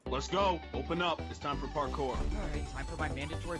Let's go. Open up. It's time for parkour. Alright, time for my mandatory...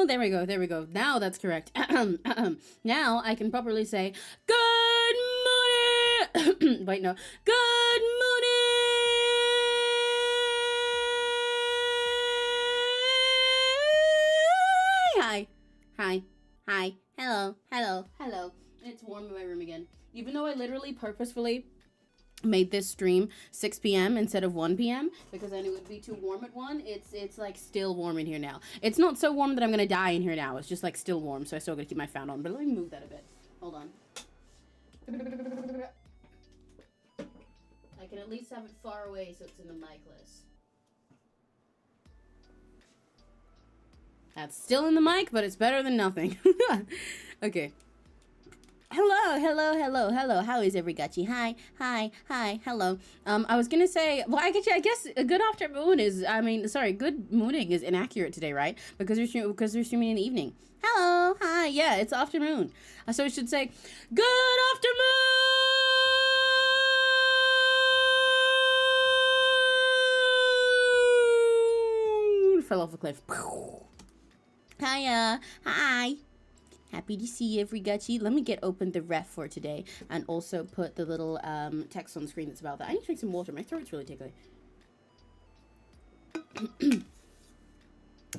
There we go. There we go. Now that's correct. Now I can properly say good morning. Wait, no. Good morning. Hi. Hi. Hi. Hello. Hello. Hello. It's warm in my room again. Even though I literally purposefully made this stream 6 p.m. instead of 1 p.m. because I knew it would be too warm at 1. It's like still warm in here now. It's not so warm that I'm gonna die in here now. It's just like still warm, so I still gotta keep my fan on. But let me move that a bit. Hold on. I can at least have it far away so it's in the mic list. That's still in the mic, but it's better than nothing. Okay. Hello, hello, hello, hello. How is everybody? Hi, hi, hi, hello. I was gonna say, well, I guess a good afternoon is, good morning is inaccurate today, right? Because we're streaming in the evening. Hello, hi, yeah, it's afternoon. So we should say, good afternoon. Fell off a cliff. Hiya, hi. Happy to see you, 𝘆cie. Let me get open the ref for today and also put the little text on screen that's about that. I need to drink some water. My throat's really tickly.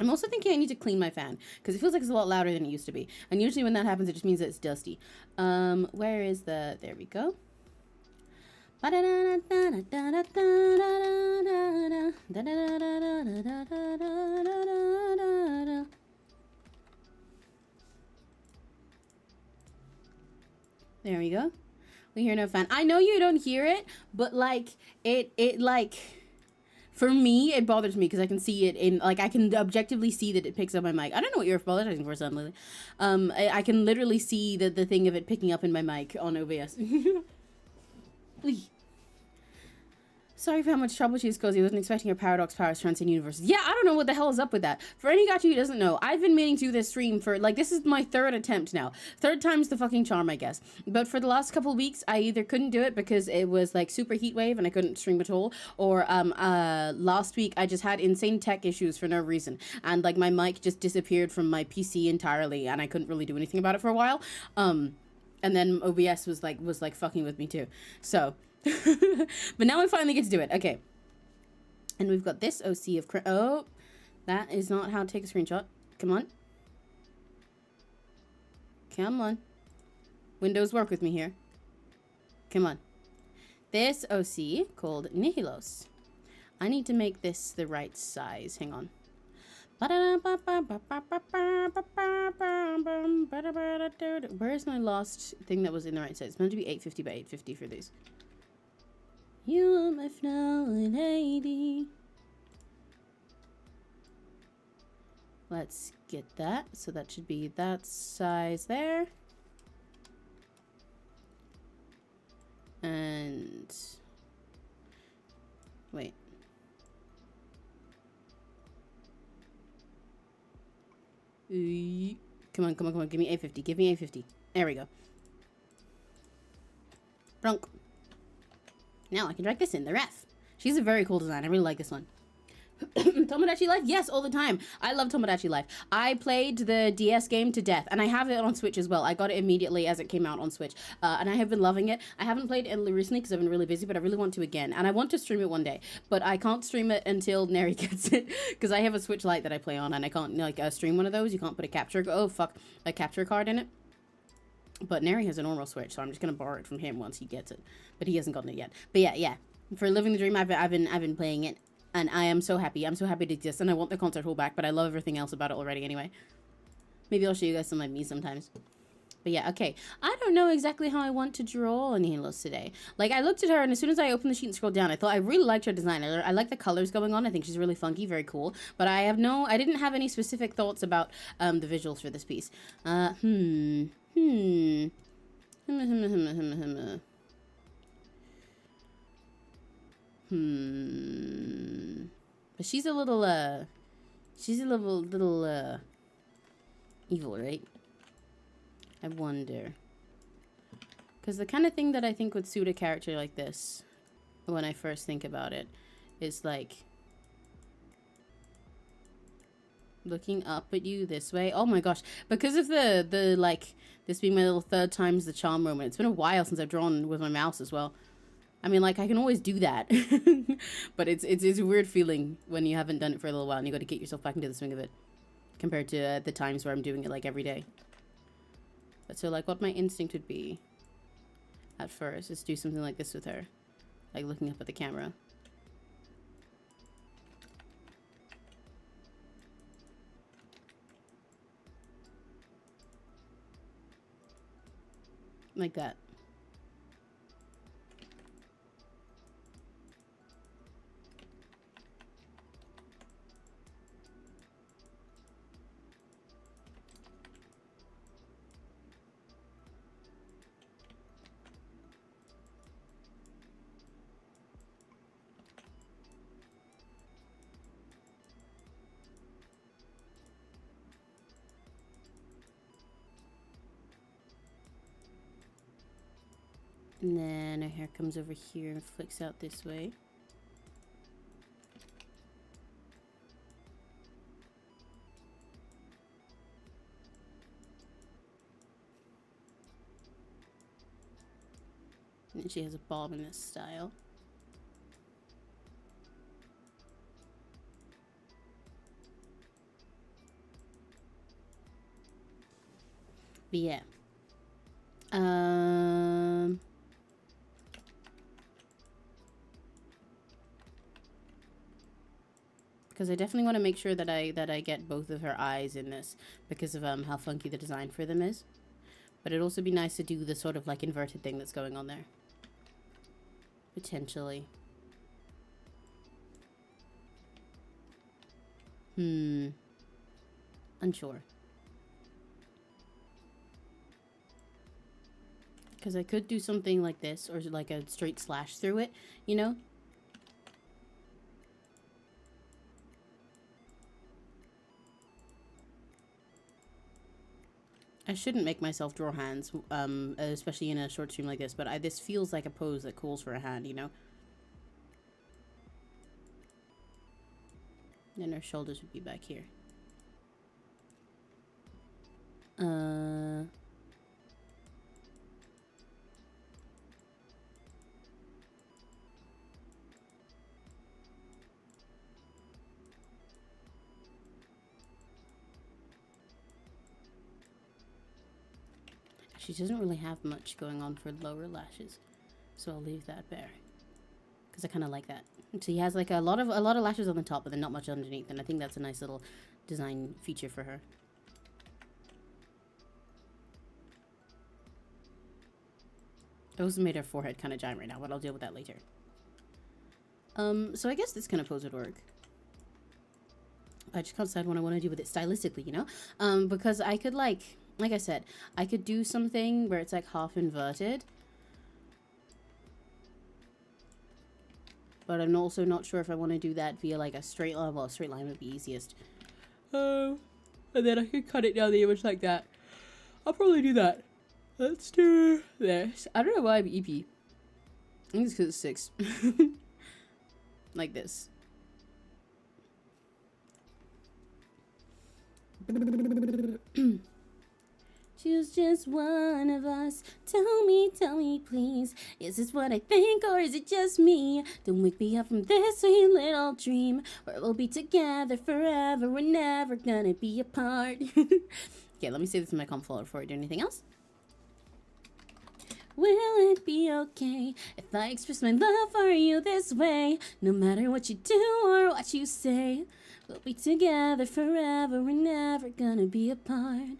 I'm also thinking I need to clean my fan because it feels like it's a lot louder than it used to be. And usually when that happens, it just means that it's dusty. Where is the... There we go. There we go. We hear no fan. I know you don't hear it, but like it like for me it bothers me because I can see it in like I can objectively see that it picks up my mic. I don't know what you're apologizing for, son, Lily. I can literally see the thing of it picking up in my mic on OBS. Sorry for how much trouble she's caused. He wasn't expecting her paradox powers to transcend universes. Yeah, I don't know what the hell is up with that. For any gacha who doesn't know, I've been meaning to do this stream for, like, this is my 3rd attempt now. 3rd time's the fucking charm, I guess. But for the last couple of weeks, I either couldn't do it because it was, like, super heat wave and I couldn't stream at all, or, last week I just had insane tech issues for no reason. And, like, my mic just disappeared from my PC entirely and I couldn't really do anything about it for a while. And then OBS was fucking with me too. So... but now I finally get to do it. Okay. And we've got this 𝘆cie of... Oh, that is not how to take a screenshot. Come on. Come on. Windows work with me here. Come on. This 𝘆cie called nihilos. I need to make this the right size. Hang on. Where's my last thing that was in the right size? It's meant to be 850 by 850 for these. You are my flower lady. Let's get that. So that should be that size there. And wait. Come on, come on, come on. Give me 850. Give me 850. There we go. Brunk. Now I can drag this in the ref. She's a very cool design. I really like this one. Tomodachi Life? Yes, all the time. I love Tomodachi Life. I played the DS game to death, and I have it on Switch as well. I got it immediately as it came out on Switch, and I have been loving it. I haven't played it recently because I've been really busy, but I really want to again, and I want to stream it one day, but I can't stream it until Neri gets it, because I have a Switch Lite that I play on, and I can't, like, stream one of those. You can't put a capture card in it. But Neri has a normal Switch, so I'm just gonna borrow it from him once he gets it. But he hasn't gotten it yet. But yeah. For Living the Dream, I've been playing it, and I am so happy. I'm so happy to exist, and I want the concert hall back. But I love everything else about it already. Anyway, maybe I'll show you guys some of me sometimes. But yeah, okay. I don't know exactly how I want to draw Nihilos today. Like, I looked at her, and as soon as I opened the sheet and scrolled down, I thought I really liked her design. I like the colors going on. I think she's really funky, very cool. But I didn't have any specific thoughts about the visuals for this piece. But she's a little evil, right? I wonder. Because the kind of thing that I think would suit a character like this, when I first think about it, is like looking up at you this way. Oh my gosh. Because of the like, this being my little 3rd times the charm moment. It's been a while since I've drawn with my mouse as well. I mean, like, I can always do that. But it's a weird feeling when you haven't done it for a little while and you got to get yourself back into the swing of it. Compared to the times where I'm doing it, like, every day. But so, like, what my instinct would be at first is do something like this with her. Like, looking up at the camera. Like that. And then her hair comes over here and flicks out this way. And she has a bob in this style. But yeah. Because I definitely want to make sure that I get both of her eyes in this because of how funky the design for them is. But it'd also be nice to do the sort of like inverted thing that's going on there. Potentially. Unsure. Because I could do something like this, or like a straight slash through it, you know? I shouldn't make myself draw hands, especially in a short stream like this, but this feels like a pose that calls for a hand, you know? Then her shoulders would be back here. She doesn't really have much going on for lower lashes, so I'll leave that bare because I kind of like that. So he has like a lot of lashes on the top, but then not much underneath, and I think that's a nice little design feature for her. I also made her forehead kind of giant right now, but I'll deal with that later. So I guess this kind of pose would work. I just can't decide what I want to do with it stylistically, you know? Because I could like I said, I could do something where it's like half inverted. But I'm also not sure if I want to do that via like a straight line. Well, a straight line would be easiest. And then I could cut it down the image like that. I'll probably do that. Let's do this. I don't know why I'm EP. I think it's because it's 6. Like this. Choose just one of us. Tell me, please. Is this what I think or is it just me? Don't wake me up from this sweet little dream where we'll be together forever. We're never gonna be apart. Okay, let me say this in my comp folder before I do anything else. Will it be okay if I express my love for you this way? No matter what you do or what you say, we'll be together forever. We're never gonna be apart.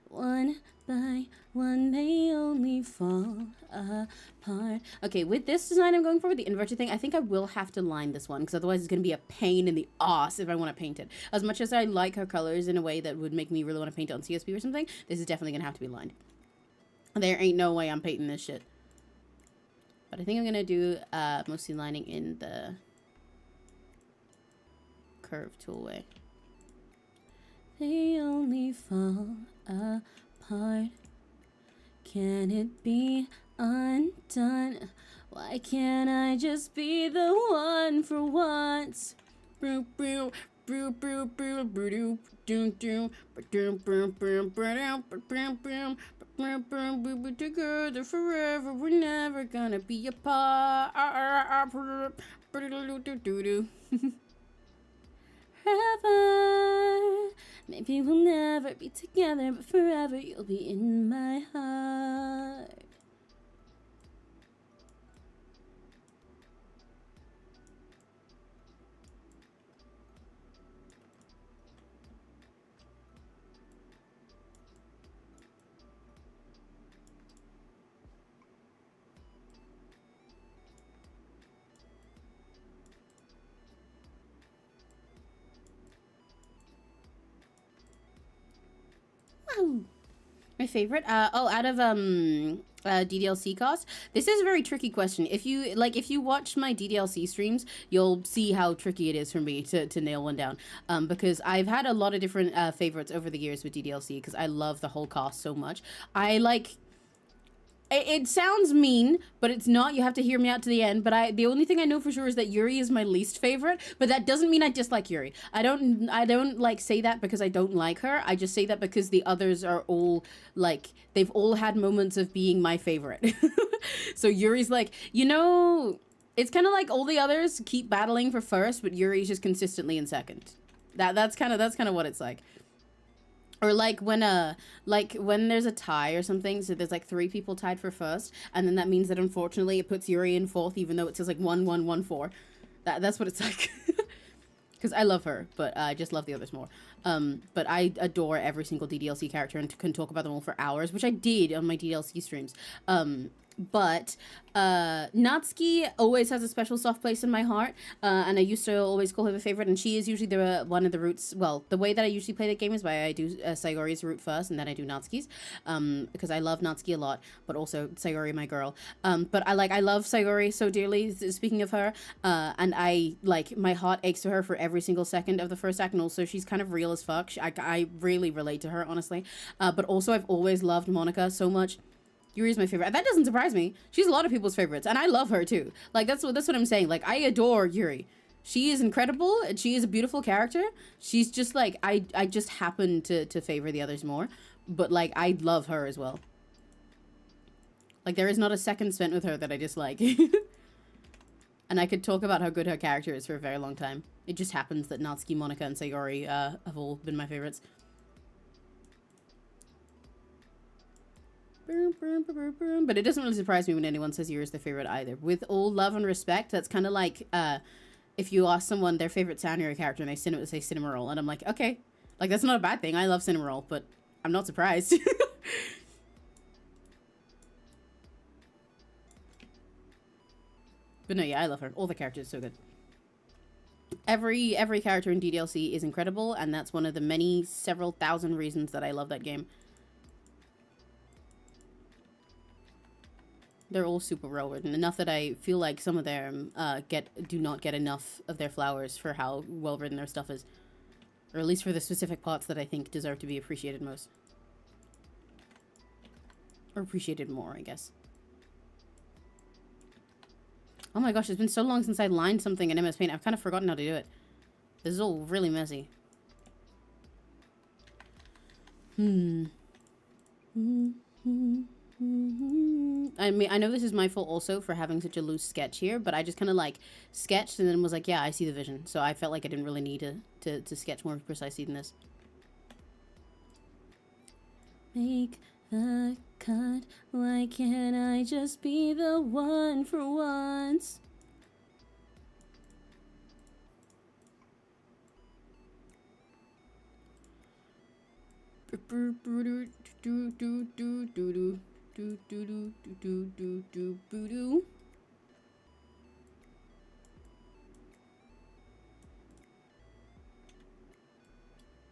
One by one, they only fall apart. Okay, with this design I'm going for, with the inverted thing, I think I will have to line this one, because otherwise it's going to be a pain in the ass if I want to paint it. As much as I like her colors in a way that would make me really want to paint it on CSP or something, this is definitely going to have to be lined. There ain't no way I'm painting this shit. But I think I'm going to do mostly lining in the curve tool way. They only fall apart. Can it be undone? Why can't I just be the one for once? We'll be together forever. We're never gonna be apart. Forever. Maybe we'll never be together, but forever you'll be in my heart. My favorite? Out of DDLC cost. This is a very tricky question. If you watch my DDLC streams, you'll see how tricky it is for me to nail one down. Because I've had a lot of different favorites over the years with DDLC because I love the whole cast so much. It sounds mean, but it's not. You have to hear me out to the end. But the only thing I know for sure is that Yuri is my least favorite. But that doesn't mean I dislike Yuri. I don't like say that because I don't like her. I just say that because the others are all like, they've all had moments of being my favorite. So Yuri's like, you know, it's kind of like all the others keep battling for first, but Yuri's just consistently in second. That's kind of what it's like. Or like when there's a tie or something, so there's like 3 people tied for first, and then that means that unfortunately it puts Yuri in fourth, even though it says like 1, 1, 1, 4. That's what it's like. Because I love her, but I just love the others more. But I adore every single DDLC character and can talk about them all for hours, which I did on my DDLC streams. But Natsuki always has a special soft place in my heart, and I used to always call her a favorite, and she is usually one of the routes. Well, the way that I usually play the game is by I do Sayori's route first, and then I do Natsuki's, because I love Natsuki a lot, but also Sayori, my girl. But I love Sayori so dearly, speaking of her, and I, like, my heart aches for her for every single second of the first act, and also she's kind of real as fuck. I really relate to her, honestly. But also I've always loved Monika so much. Yuri's my favorite. That doesn't surprise me. She's a lot of people's favorites, and I love her too. Like, that's what I'm saying. Like, I adore Yuri. She is incredible, and she is a beautiful character. She's just like, I just happen to favor the others more, but like, I love her as well. Like, there is not a second spent with her that I dislike. And I could talk about how good her character is for a very long time. It just happens that Natsuki, Monika, and Sayori have all been my favorites. But it doesn't really surprise me when anyone says Yuri is their favorite either. With all love and respect, that's kind of like if you ask someone their favorite Sanrio character and they say Cinnamoroll, and I'm like, okay, like, that's not a bad thing. I love Cinnamoroll, but I'm not surprised. But no, yeah, I love her. All the characters are so good. Every character in DDLC is incredible, and that's one of the several thousand reasons that I love that game. They're all super well written, enough that I feel like some of them do not get enough of their flowers for how well written their stuff is, or at least for the specific parts that I think deserve to be appreciated most, or appreciated more, I guess. Oh my gosh, it's been so long since I lined something in MS Paint. I've kind of forgotten how to do it. This is all really messy. I mean, I know this is my fault also for having such a loose sketch here, but I just kind of like sketched and then was like, yeah, I see the vision. So I felt like I didn't really need to sketch more precisely than this. Make the cut. Why can't I just be the one for once?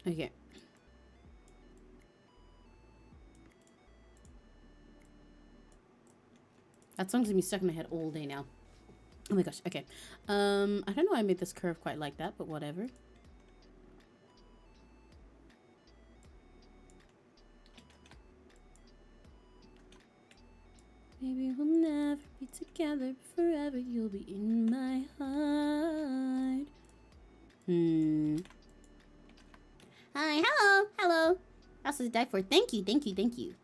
Okay. That song's gonna be stuck in my head all day now. Oh my gosh, okay. I don't know why I made this curve quite like that, but whatever. Maybe we'll never be together forever. You'll be in my heart. Hi, hello, hello. House is die for. Thank you, thank you, thank you.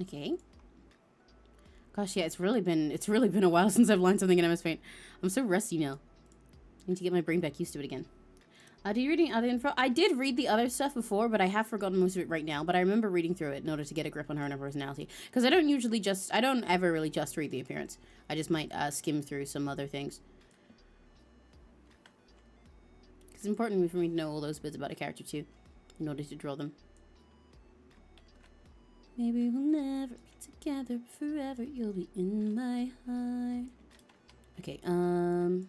Okay. Gosh, yeah, it's really been a while since I've lined something in MS Paint. I'm so rusty now. I need to get my brain back used to it again. Are you reading other info? I did read the other stuff before, but I have forgotten most of it right now. But I remember reading through it in order to get a grip on her and her personality. Because I don't ever really just read the appearance. I just might skim through some other things. It's important for me to know all those bits about a character too, in order to draw them. Maybe we'll never be together forever. You'll be in my heart. Okay, and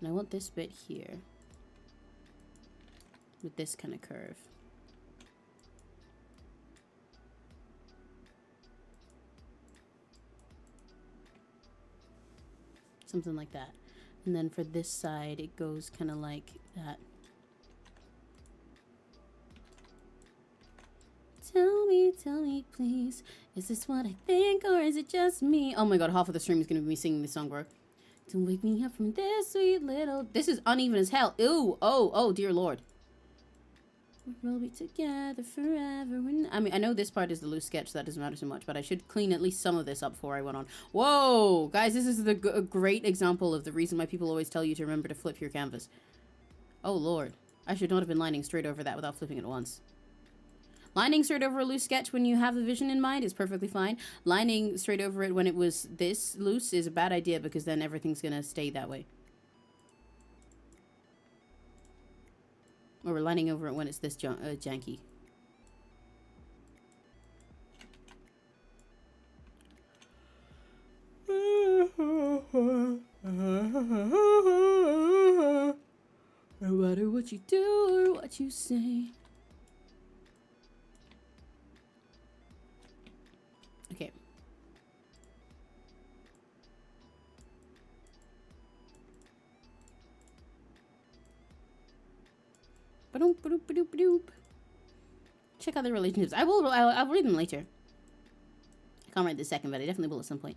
I want this bit here. With this kind of curve. Something like that. And then for this side, it goes kind of like that. tell me, please. Is this what I think, or is it just me? Oh my god, half of the stream is gonna be me singing this song, bro. Don't wake me up from this sweet little... This is uneven as hell. Ew. Oh, dear lord. We'll be together forever. I mean, I know this part is the loose sketch, so that doesn't matter so much, but I should clean at least some of this up before I went on. Whoa! Guys, this is a great example of the reason why people always tell you to remember to flip your canvas. Oh, lord. I should not have been lining straight over that without flipping it once. Lining straight over a loose sketch when you have the vision in mind is perfectly fine. Lining straight over it when it was this loose is a bad idea because then everything's gonna stay that way. Or we're lining over it when it's this janky. No matter what you do or what you say. Okay. Check out the relationships. I'll read them later. I can't write this second, but I definitely will at some point.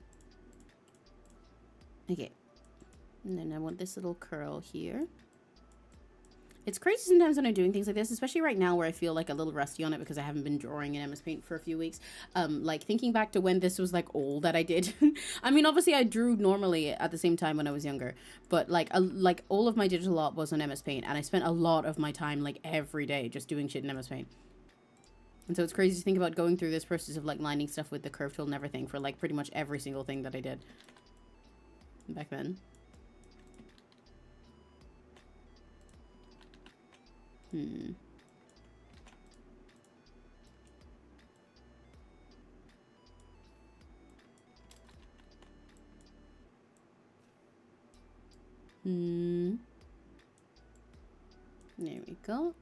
Okay. And then I want this little curl here. It's crazy sometimes when I'm doing things like this, especially right now where I feel like a little rusty on it because I haven't been drawing in MS Paint for a few weeks. Like thinking back to when this was like all that I did. I mean, obviously I drew normally at the same time when I was younger, but like all of my digital art was on MS Paint, and I spent a lot of my time like every day just doing shit in MS Paint. And so it's crazy to think about going through this process of like lining stuff with the curve tool and everything for like pretty much every single thing that I did back then. There we go.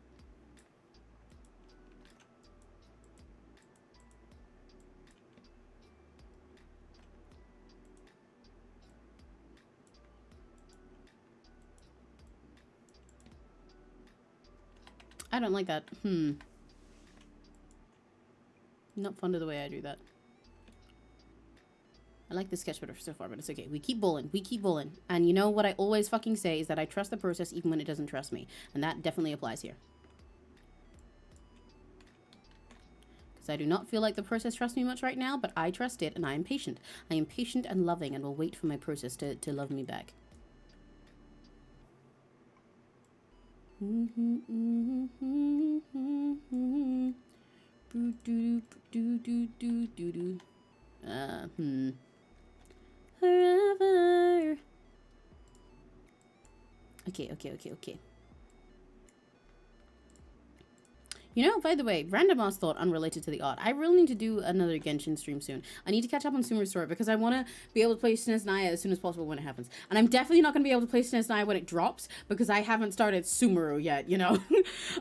I don't like that. Not fun to the way I do that. I like the sketch better so far, but it's okay. We keep bowling. We keep bowling. And you know what I always fucking say is that I trust the process even when it doesn't trust me. And that definitely applies here. Because I do not feel like the process trusts me much right now, but I trust it and I am patient. I am patient and loving and will wait for my process to love me back. Forever. Okay. You know, by the way, random ass thought unrelated to the art. I really need to do another Genshin stream soon. I need to catch up on Sumeru's story because I want to be able to play SNES Naya as soon as possible when it happens. And I'm definitely not going to be able to play SNES Naya when it drops because I haven't started Sumeru yet, you know?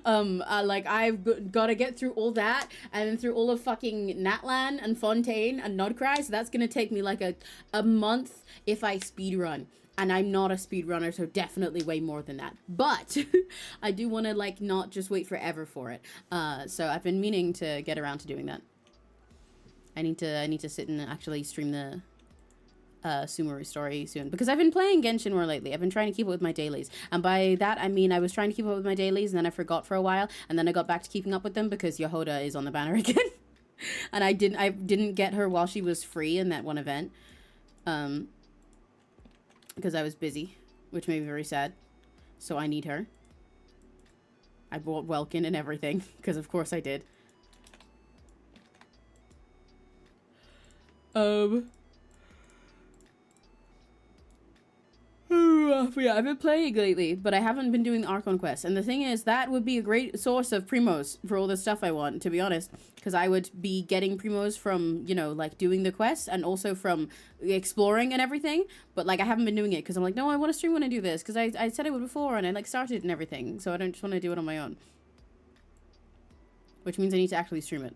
Like, I've got to get through all that and then through all of fucking Natlan and Fontaine and Nodcry. So that's going to take me like a month if I speedrun. And I'm not a speedrunner, so definitely way more than that. But I do want to, like, not just wait forever for it. So I've been meaning to get around to doing that. I need to sit and actually stream the Sumeru story soon. Because I've been playing Genshin more lately. I've been trying to keep up with my dailies. And by that, I mean I was trying to keep up with my dailies, and then I forgot for a while. And then I got back to keeping up with them because Yehoda is on the banner again. And I didn't get her while she was free in that one event. Because I was busy, which made me very sad. So I need her. I bought Welkin and everything, because of course I did. Yeah, I've been playing lately, but I haven't been doing the Archon quest. And the thing is, that would be a great source of primos for all the stuff I want, to be honest. Because I would be getting primos from, you know, like doing the quests and also from exploring and everything. But like, I haven't been doing it because I'm like, no, I want to stream when I do this. Because I said I would before and I like started and everything. So I don't just want to do it on my own. Which means I need to actually stream it.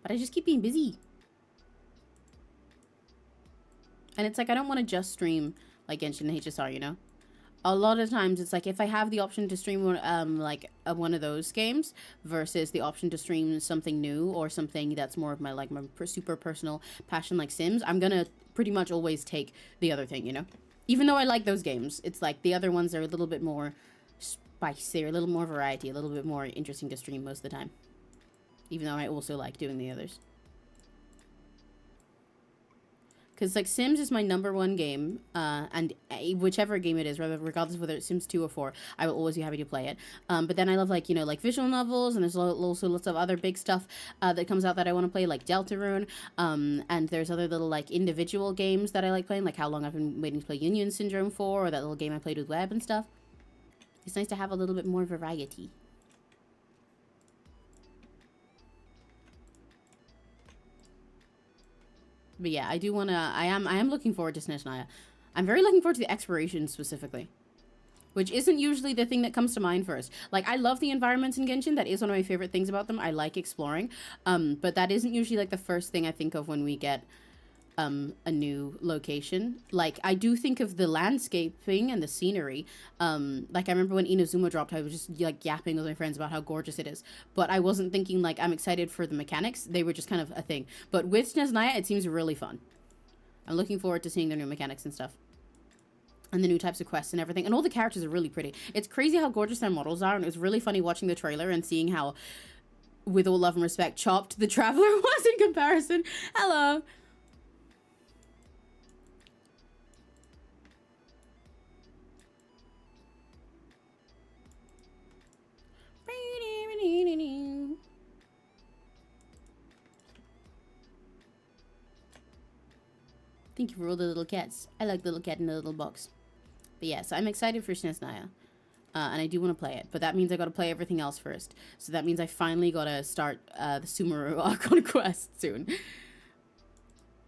But I just keep being busy. And it's like, I don't want to just stream like Genshin and HSR, you know? a lot of times it's like if I have the option to stream one of those games versus the option to stream something new or something that's more of my super personal passion like Sims, I'm gonna pretty much always take the other thing, you know? Even though I like those games, it's like the other ones are a little bit more spicy, or a little more variety, a little bit more interesting to stream most of the time. Even though I also like doing the others. Because, like, Sims is my #1 game, and whichever game it is, regardless of whether it's Sims 2 or 4, I will always be happy to play it. But then I love, like, you know, like, visual novels, and there's also lots of other big stuff that comes out that I want to play, like Deltarune, and there's other little, like, individual games that I like playing, like How Long I've Been Waiting to Play Union Syndrome 4, or that little game I played with Web and stuff. It's nice to have a little bit more variety. But yeah, I do want to, I am looking forward to Snezhnaya. I'm very looking forward to the exploration specifically, which isn't usually the thing that comes to mind first. Like, I love the environments in Genshin. That is one of my favorite things about them. I like exploring. But that isn't usually like the first thing I think of when we get a new location. Like, I do think of the landscaping and the scenery. Like, I remember when Inazuma dropped, I was just like yapping with my friends about how gorgeous it is, but I wasn't thinking like I'm excited for the mechanics. They were just kind of a thing. But with Snezhnaya, it seems really fun. I'm looking forward to seeing their new mechanics and stuff, and the new types of quests and everything, and all the characters are really pretty. It's crazy how gorgeous their models are, and it was really funny watching the trailer and seeing how, with all love and respect, chopped the Traveler was in comparison. Hello. Thank you for all the little cats. I like the little cat in the little box. But yes, I'm excited for Snezhnaya. And I do want to play it. But that means I got to play everything else first. So that means I finally got to start the Sumeru arc on quest soon.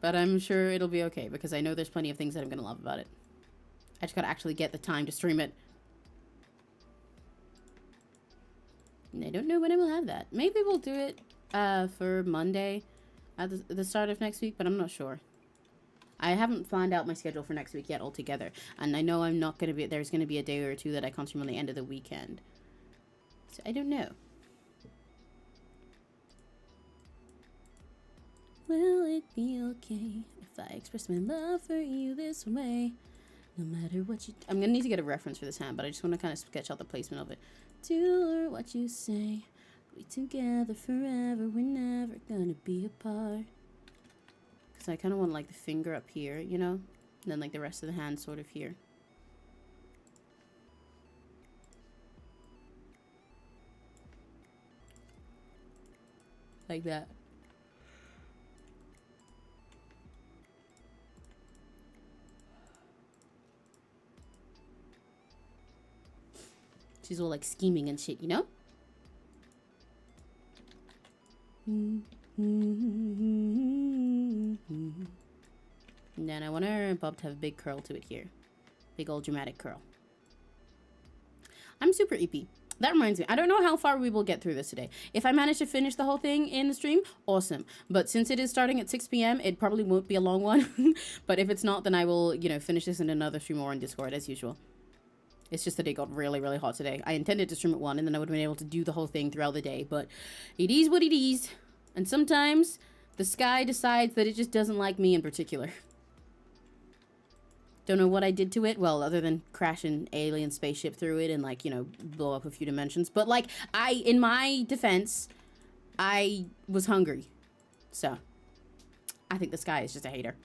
But I'm sure it'll be okay, because I know there's plenty of things that I'm going to love about it. I just got to actually get the time to stream it. And I don't know when I will have that. Maybe we'll do it for Monday at the start of next week, but I'm not sure. I haven't planned out my schedule for next week yet altogether. And I know I'm not going to be... There's going to be a day or two that I can't stream on the end of the weekend. So I don't know. Will it be okay if I express my love for you this way? No matter what you... I'm going to need to get a reference for this hand, but I just want to kind of sketch out the placement of it. Do what you say. We together forever. We're never going to be apart. So I kind of want like the finger up here, you know? And then like the rest of the hand sort of here. Like that. She's all like scheming and shit, you know? And then I want her bob to have a big curl to it here. Big old dramatic curl. I'm super EP. That reminds me, I don't know how far we will get through this today. If I manage to finish the whole thing in the stream, awesome. But since it is starting at 6 p.m., it probably won't be a long one. But if it's not, then I will, you know, finish this in another stream or on Discord as usual. It's just that it got really, really hot today. I intended to stream at 1, and then I would have been able to do the whole thing throughout the day. But it is what it is. And sometimes the sky decides that it just doesn't like me in particular. Don't know what I did to it. Well, other than crash an alien spaceship through it and, like, you know, blow up a few dimensions. But, like, in my defense, I was hungry. So, I think the sky is just a hater.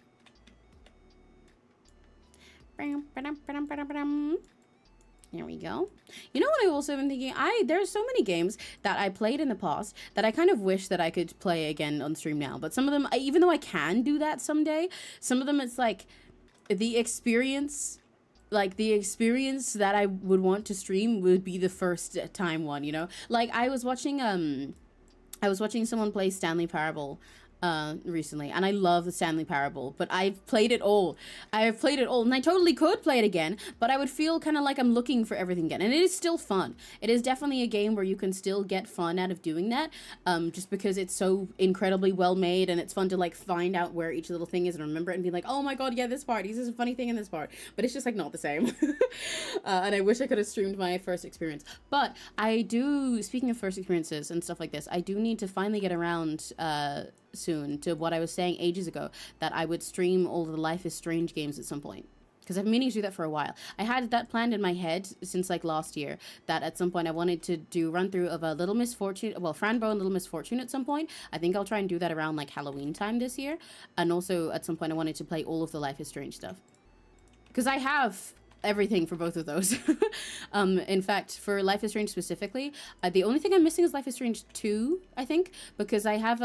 There we go. You know what I've also been thinking? There's so many games that I played in the past that I kind of wish that I could play again on stream now. But some of them, even though I can do that someday, some of them it's like the experience that I would want to stream would be the first time one, you know? Like I was watching someone play Stanley Parable recently, and I love the Stanley Parable, but I've played it all. I have played it all, and I totally could play it again, but I would feel kind of like I'm looking for everything again, and it is still fun. It is definitely a game where you can still get fun out of doing that, just because it's so incredibly well made, and it's fun to like find out where each little thing is and remember it and be like, oh my god, yeah, this part, this is a funny thing in this part, but it's just like not the same. And I wish I could have streamed my first experience, but I do, speaking of first experiences and stuff like this, I do need to finally get around, soon to what I was saying ages ago, that I would stream all the Life is Strange games at some point, because I've been meaning to do that for a while. I had that planned in my head since like last year, that at some point I wanted to do run through of a Little Miss Fortune, well, Franbo and Little Miss Fortune at some point. I think I'll try and do that around like Halloween time this year, and also at some point I wanted to play all of the Life is Strange stuff, because I have everything for both of those. In fact, for Life is Strange specifically, the only thing I'm missing is Life is Strange 2, I think, because I have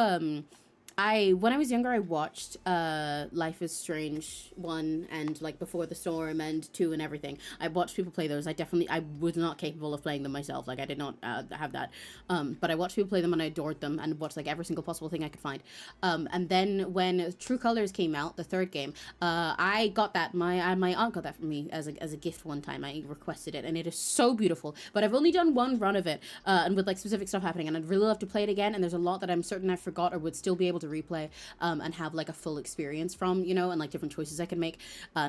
when I was younger, I watched Life is Strange 1 and like Before the Storm and 2 and everything. I watched people play those. I was not capable of playing them myself. Like I did not have that. But I watched people play them and I adored them and watched like every single possible thing I could find. And then when True Colors came out, the third game, I got that. My aunt got that for me as a gift one time. I requested it and it is so beautiful. But I've only done one run of it and with like specific stuff happening, and I'd really love to play it again. And there's a lot that I'm certain I forgot or would still be able to replay and have like a full experience from, you know, and like different choices I can make,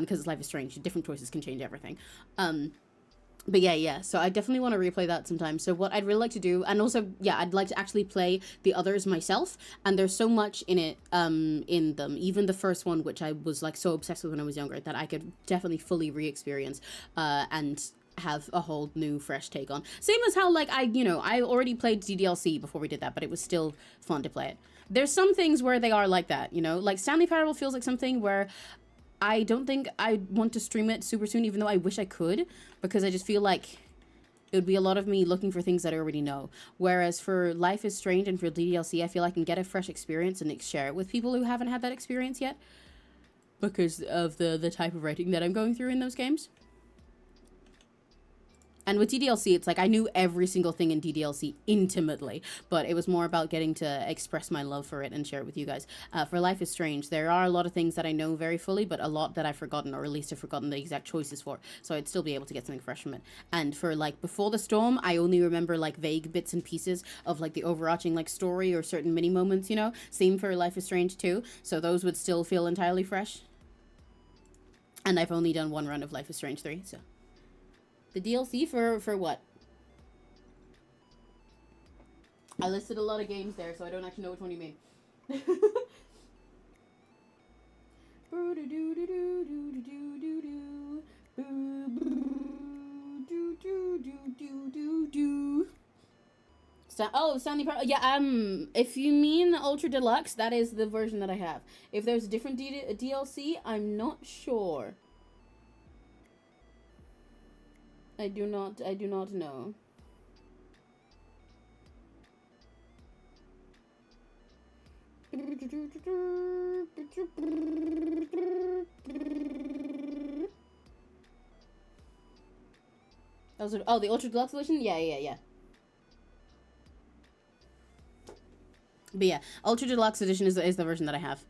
because Life is Strange, different choices can change everything. But yeah, so I definitely want to replay that sometime. So what I'd really like to do, and also, yeah, I'd like to actually play the others myself, and there's so much in it, in them, even the first one, which I was like so obsessed with when I was younger, that I could definitely fully re-experience, and have a whole new fresh take on. Same as how like I already played DDLC before we did that, but it was still fun to play it. There's some things where they are like that, you know, like Stanley Parable feels like something where I don't think I want to stream it super soon, even though I wish I could, because I just feel like it would be a lot of me looking for things that I already know. Whereas for Life is Strange and for DDLC, I feel I can get a fresh experience and share it with people who haven't had that experience yet, because of the type of writing that I'm going through in those games. And with DDLC, it's like I knew every single thing in DDLC intimately, but it was more about getting to express my love for it and share it with you guys. For Life is Strange, there are a lot of things that I know very fully, but a lot that I've forgotten, or at least I've forgotten the exact choices for, so I'd still be able to get something fresh from it. And for like Before the Storm, I only remember like vague bits and pieces of like the overarching like story or certain mini moments, you know. Same for Life is Strange 2, so those would still feel entirely fresh. And I've only done one run of Life is Strange 3, so... The DLC for what? I listed a lot of games there, so I don't actually know which one you mean. Stanley Parable. Yeah, if you mean Ultra Deluxe, that is the version that I have. If there's a different DLC, I'm not sure. I do not know. Oh, the Ultra Deluxe Edition? Yeah. But yeah, Ultra Deluxe Edition is the version that I have.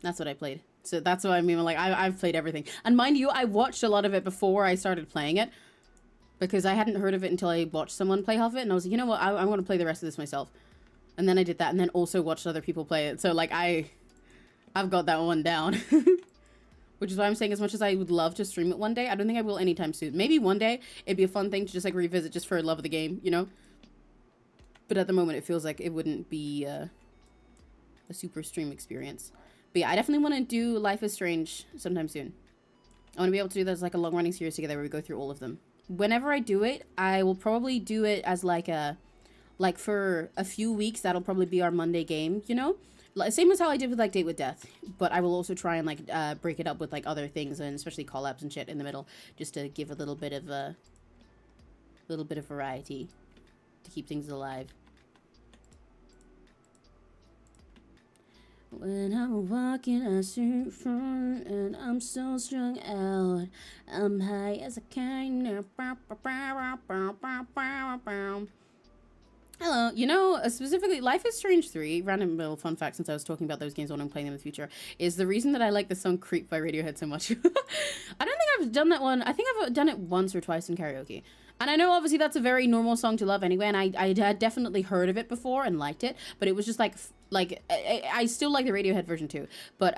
That's what I played. So that's what I mean, like, I've played everything. And mind you, I watched a lot of it before I started playing it, because I hadn't heard of it until I watched someone play half of it, and I was like, you know what, I want to play the rest of this myself. And then I did that, and then also watched other people play it. So, like, I've got that one down. Which is why I'm saying, as much as I would love to stream it one day, I don't think I will anytime soon. Maybe one day, it'd be a fun thing to just, like, revisit just for love of the game, you know? But at the moment, it feels like it wouldn't be a super stream experience. But yeah, I definitely want to do Life is Strange sometime soon. I want to be able to do this, like, a long-running series together where we go through all of them. Whenever I do it, I will probably do it as like for a few weeks. That'll probably be our Monday game, you know, same as how I did with like Date with Death. But I will also try and like break it up with like other things, and especially collabs and shit in the middle, just to give a little bit of variety to keep things alive. When I'm walking, I see front, and I'm so strung out. I'm high as a cane. Hello. You know, specifically, Life is Strange 3, random little fun fact since I was talking about those games when I'm playing them in the future, is the reason that I like the song Creep by Radiohead so much. I don't think I've done that one. I think I've done it once or twice in karaoke. And I know obviously that's a very normal song to love anyway, and I had definitely heard of it before and liked it, but it was just like I still like the Radiohead version too. But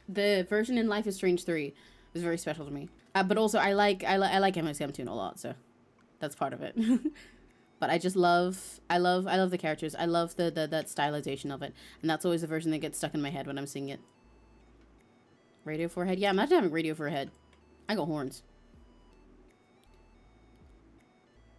the version in Life is Strange 3 is very special to me. But also I like MXM Tune a lot, so that's part of it. But I just love the characters. I love that stylization of it. And that's always the version that gets stuck in my head when I'm singing it. Radio for a head? Yeah, imagine having radio for a head. I got horns.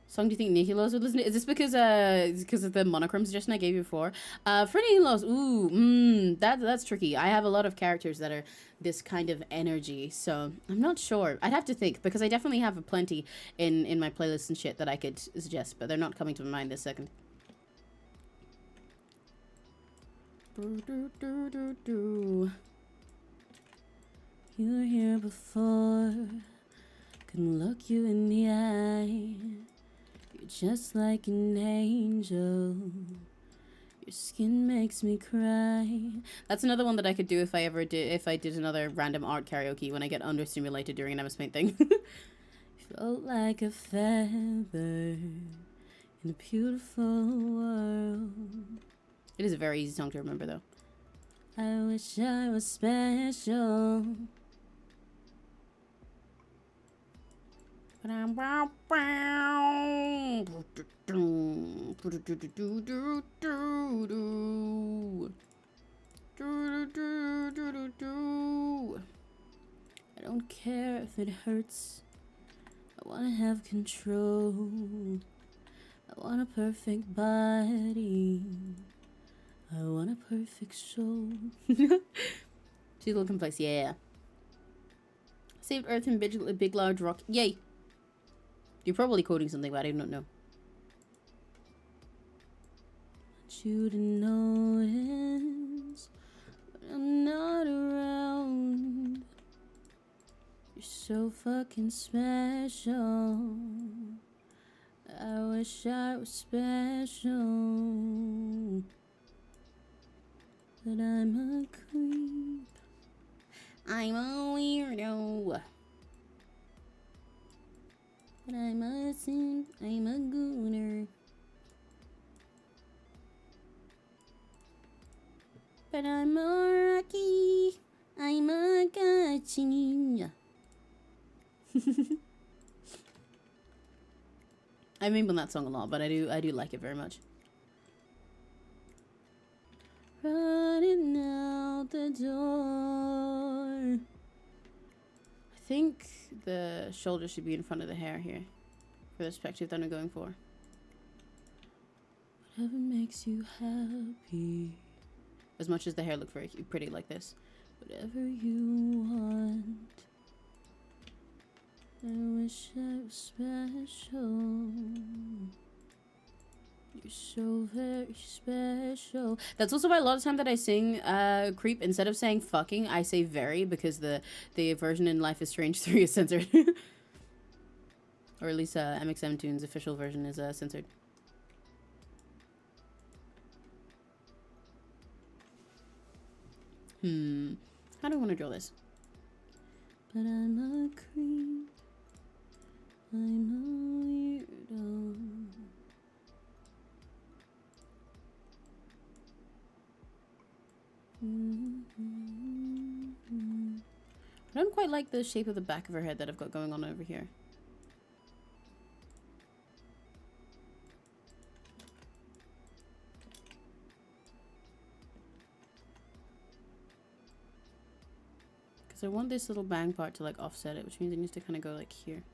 Song do you think Nihilos would listen to? Is this because of the monochrome suggestion I gave you before? For Nihilos, ooh, that's tricky. I have a lot of characters that are this kind of energy, so I'm not sure. I'd have to think, because I definitely have a plenty in my playlists and shit that I could suggest, but they're not coming to my mind this second. You were here before, couldn't look you in the eye. Just like an angel, your skin makes me cry. That's another one that I could do if I did another random art karaoke when I get understimulated during an MS Paint thing. Float like a feather in a beautiful world. It is a very easy song to remember though. I wish I was special. I don't care if it hurts. I want to have control. I want a perfect body. I want a perfect soul. She's looking place, yeah. Saved Earth and big large rock. Yay! You're probably quoting something, but I don't know. Want you to notice when I'm not around. You're so fucking special. I wish I was special, but I'm a creep. I'm a weirdo. But I'm a simp. I'm a gooner. But I'm a rocky. I'm a gotcha. I remember that song a lot, but I do like it very much. Running out the door. I think the shoulder should be in front of the hair here for the perspective that I'm going for. Whatever makes you happy. As much as the hair looked very pretty like this. Whatever you want. I wish I was special. You're so very special. That's also why a lot of time that I sing creep, instead of saying fucking, I say very, because the version in Life is Strange 3 is censored. Or at least MXM Tune's official version is censored. How do I want to draw this? But I'm a creep. I'm a weirdo. I don't quite like the shape of the back of her head that I've got going on over here. Because I want this little bang part to like offset it, which means it needs to kind of go like here.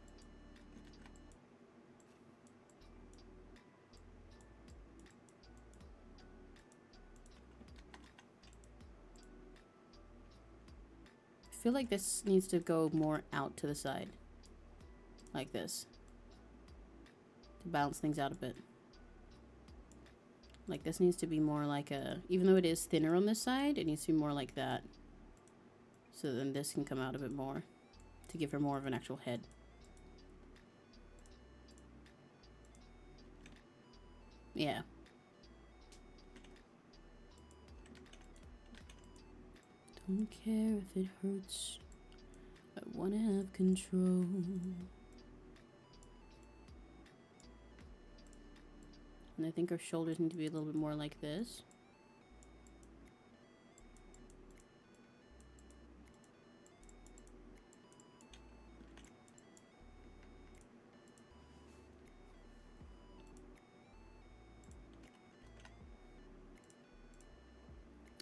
I feel like this needs to go more out to the side. Like this. To balance things out a bit. Like this needs to be more like a... Even though it is thinner on this side, it needs to be more like that. So then this can come out a bit more. To give her more of an actual head. Yeah. Don't care if it hurts. I want to have control. And I think our shoulders need to be a little bit more like this.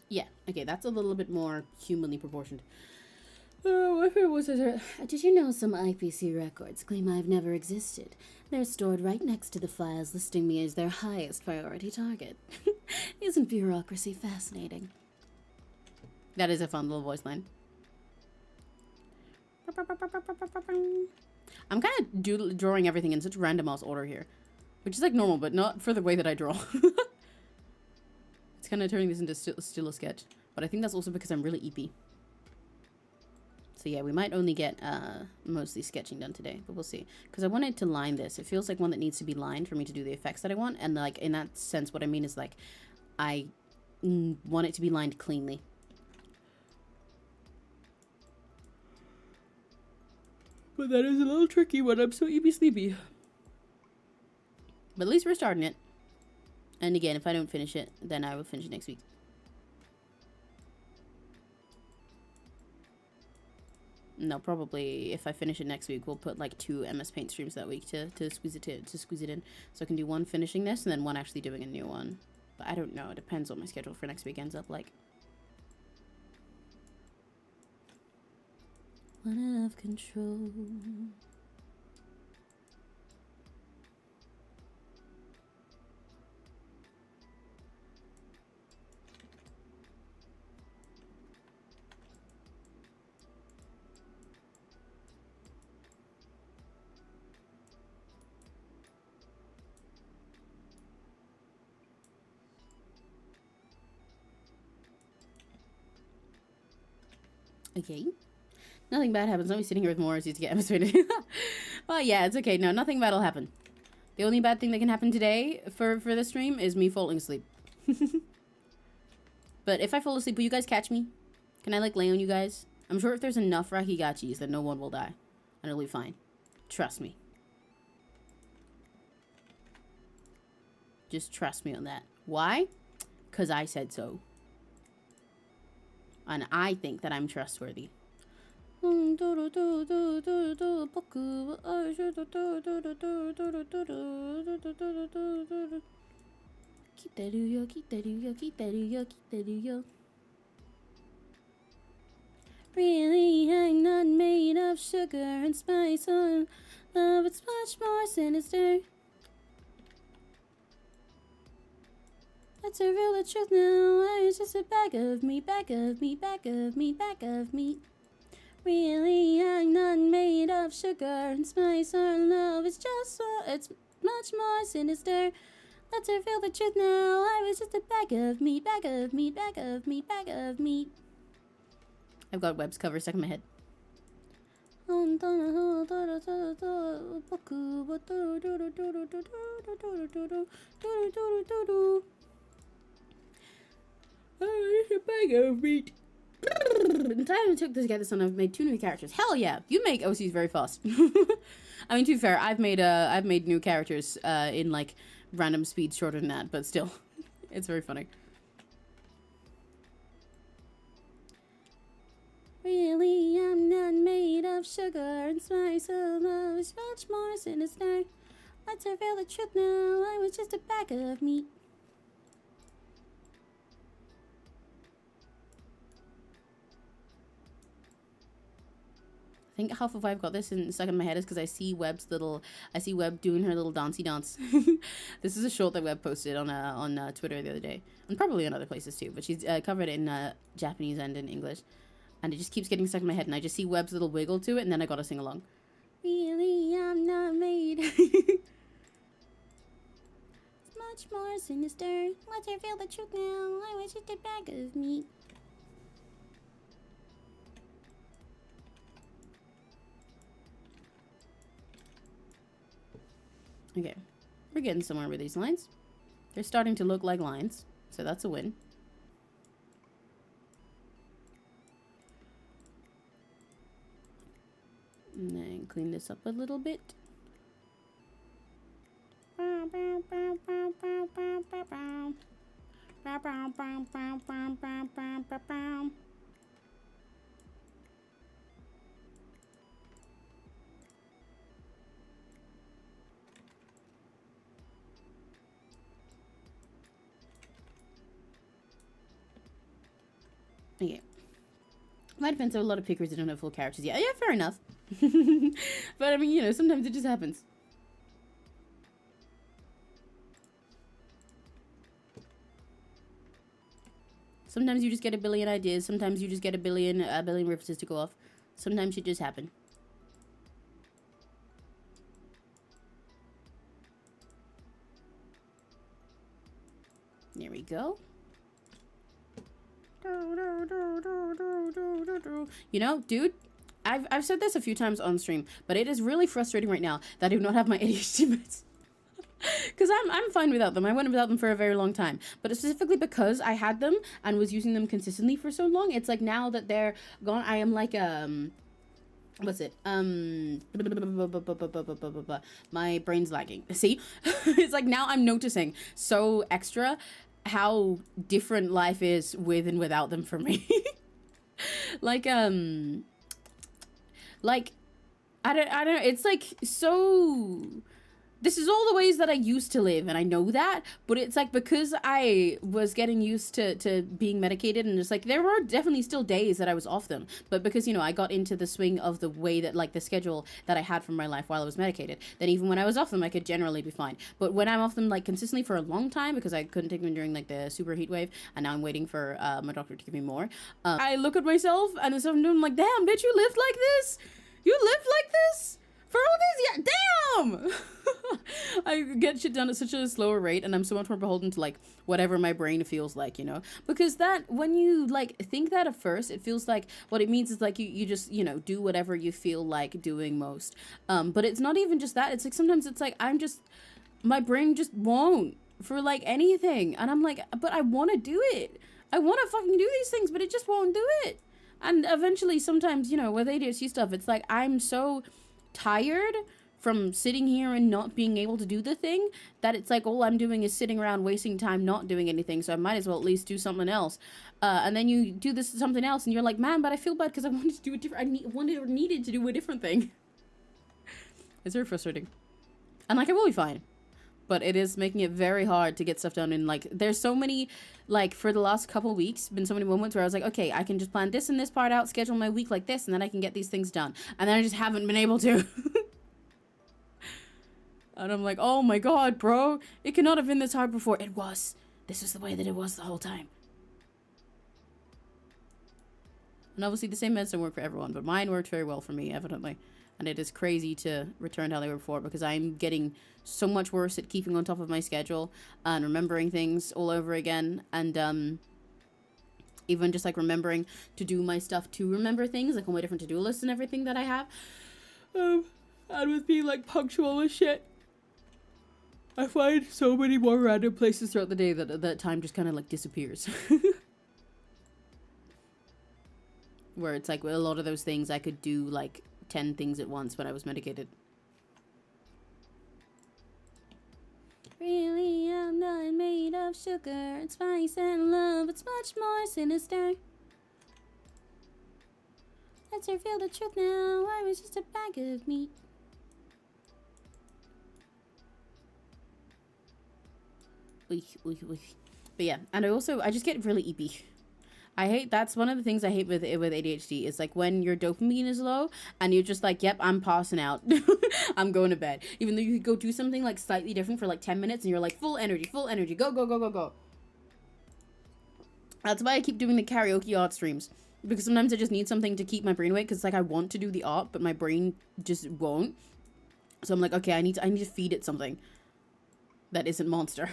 Yeah, okay, that's a little bit more humanly proportioned. What was it? Did you know some IPC records claim I've never existed? They're stored right next to the files listing me as their highest priority target. Isn't bureaucracy fascinating? That is a fun little voice line. I'm kind of drawing everything in such random ass order here, which is like normal, but not for the way that I draw. It's kind of turning this into still a sketch, but I think that's also because I'm really eepy. So yeah, we might only get mostly sketching done today, but we'll see. Because I wanted to line this. It feels like one that needs to be lined for me to do the effects that I want. And like in that sense, what I mean is like, I want it to be lined cleanly. But that is a little tricky when I'm so eepy sleepy. But at least we're starting it. And again, if I don't finish it, then I will finish it next week. No, probably if I finish it next week, we'll put like 2 MS Paint streams that week to squeeze it in. So I can do one finishing this and then one actually doing a new one. But I don't know. It depends what my schedule for next week ends up like. Wanna have control. Okay. Nothing bad happens. I'll be sitting here with more as to get episode. Well, yeah, it's okay. No, nothing bad will happen. The only bad thing that can happen today for this stream is me falling asleep. But if I fall asleep, will you guys catch me? Can I, like, lay on you guys? I'm sure if there's enough rakigachis, then no one will die. And it'll be fine. Trust me. Just trust me on that. Why? Because I said so. And I think that I'm trustworthy. Really, I'm not made of sugar and spice or love. It's much more sinister. That's a real truth now. It's just a bag of meat, bag of meat, bag of meat, bag of meat. Really, I'm not made of sugar and spice or love. It's just it's much more sinister. Let's reveal the truth now. I was just a bag of meat, bag of meat, bag of meat, bag of meat. I've got Webb's cover stuck in my head. Oh, it's a bag of meat. The time it took to get this one, I've made 2 new characters. Hell yeah, you make OCs very fast. I mean, to be fair, I've made new characters in like random speeds shorter than that, but still, it's very funny. Really, I'm not made of sugar and spice or love. It's much more sinister. Let's reveal the truth now. I was just a bag of meat. I think half of why I've got this stuck in my head is because I see Webb doing her little dancey dance. This is a short that Webb posted on Twitter the other day, and probably on other places too. But she's covered it in Japanese and in English, and it just keeps getting stuck in my head. And I just see Webb's little wiggle to it, and then I gotta sing along. Really, I'm not made. It's much more sinister. Let's reveal the truth now. I was just a bag of meat. Okay, we're getting somewhere with these lines. They're starting to look like lines, so that's a win. And then clean this up a little bit. Okay. My defense, there are a lot of pickers that don't have full characters. Yeah, fair enough. But I mean, you know, sometimes it just happens. Sometimes you just get a billion ideas. Sometimes you just get a billion references to go off. Sometimes it just happen. There we go. You know, dude, I've said this a few times on stream, but it is really frustrating right now that I do not have my ADHD meds. Because I'm fine without them. I went without them for a very long time. But specifically because I had them and was using them consistently for so long, it's like now that they're gone, I am like, what's it? My brain's lagging. See? It's like now I'm noticing so extra how different life is with and without them for me. like I don't know, it's like so, this is all the ways that I used to live, and I know that, but it's like because I was getting used to being medicated, and it's like there were definitely still days that I was off them, but because, you know, I got into the swing of the way that, like, the schedule that I had from my life while I was medicated, then even when I was off them, I could generally be fine. But when I'm off them, like, consistently for a long time, because I couldn't take them during, like, the super heat wave, and now I'm waiting for my doctor to give me more, I look at myself, and I'm like, damn, bitch, you lived like this? You lived like this? For all these, yeah, damn! I get shit done at such a slower rate, and I'm so much more beholden to, like, whatever my brain feels like, you know? Because that, when you, like, think that at first, it feels like, what it means is, like, you just, you know, do whatever you feel like doing most. But it's not even just that. It's, like, sometimes it's, like, my brain just won't for, like, anything. And I'm like, but I want to do it. I want to fucking do these things, but it just won't do it. And eventually, sometimes, you know, with ADHD stuff, it's, like, I'm so tired from sitting here and not being able to do the thing that it's like all I'm doing is sitting around wasting time not doing anything, so I might as well at least do something else. And then you do this something else and you're like, man, but I feel bad because I wanted to do a different, wanted or needed to do a different thing. It's very frustrating. And like, I will be fine, but it is making it very hard to get stuff done. And like, there's so many, like, for the last couple of weeks, been so many moments where I was like, okay, I can just plan this and this part out, schedule my week like this, and then I can get these things done. And then I just haven't been able to. And I'm like, oh my god, bro, it cannot have been this hard before. It was. This was the way that it was the whole time. And obviously the same medicine worked for everyone, but mine worked very well for me, evidently. And it is crazy to return to how they were before, because I'm getting so much worse at keeping on top of my schedule and remembering things all over again. And even just like remembering to do my stuff to remember things, like all my different to-do lists and everything that I have. And with being like punctual and shit, I find so many more random places throughout the day that time just kind of like disappears. Where it's like, well, a lot of those things I could do like 10 things at once when I was medicated. Really, I'm not made of sugar and spice and love. It's much more sinister. Let's reveal the truth now. I was just a bag of meat. But yeah, and I just get really eepy. I hate, that's one of the things I hate with ADHD is like when your dopamine is low and you're just like, yep, I'm passing out. I'm going to bed. Even though you could go do something like slightly different for like 10 minutes and you're like full energy, go, go, go, go, go. That's why I keep doing the karaoke art streams. Because sometimes I just need something to keep my brain awake, because like I want to do the art, but my brain just won't. So I'm like, okay, I need to feed it something that isn't Monster.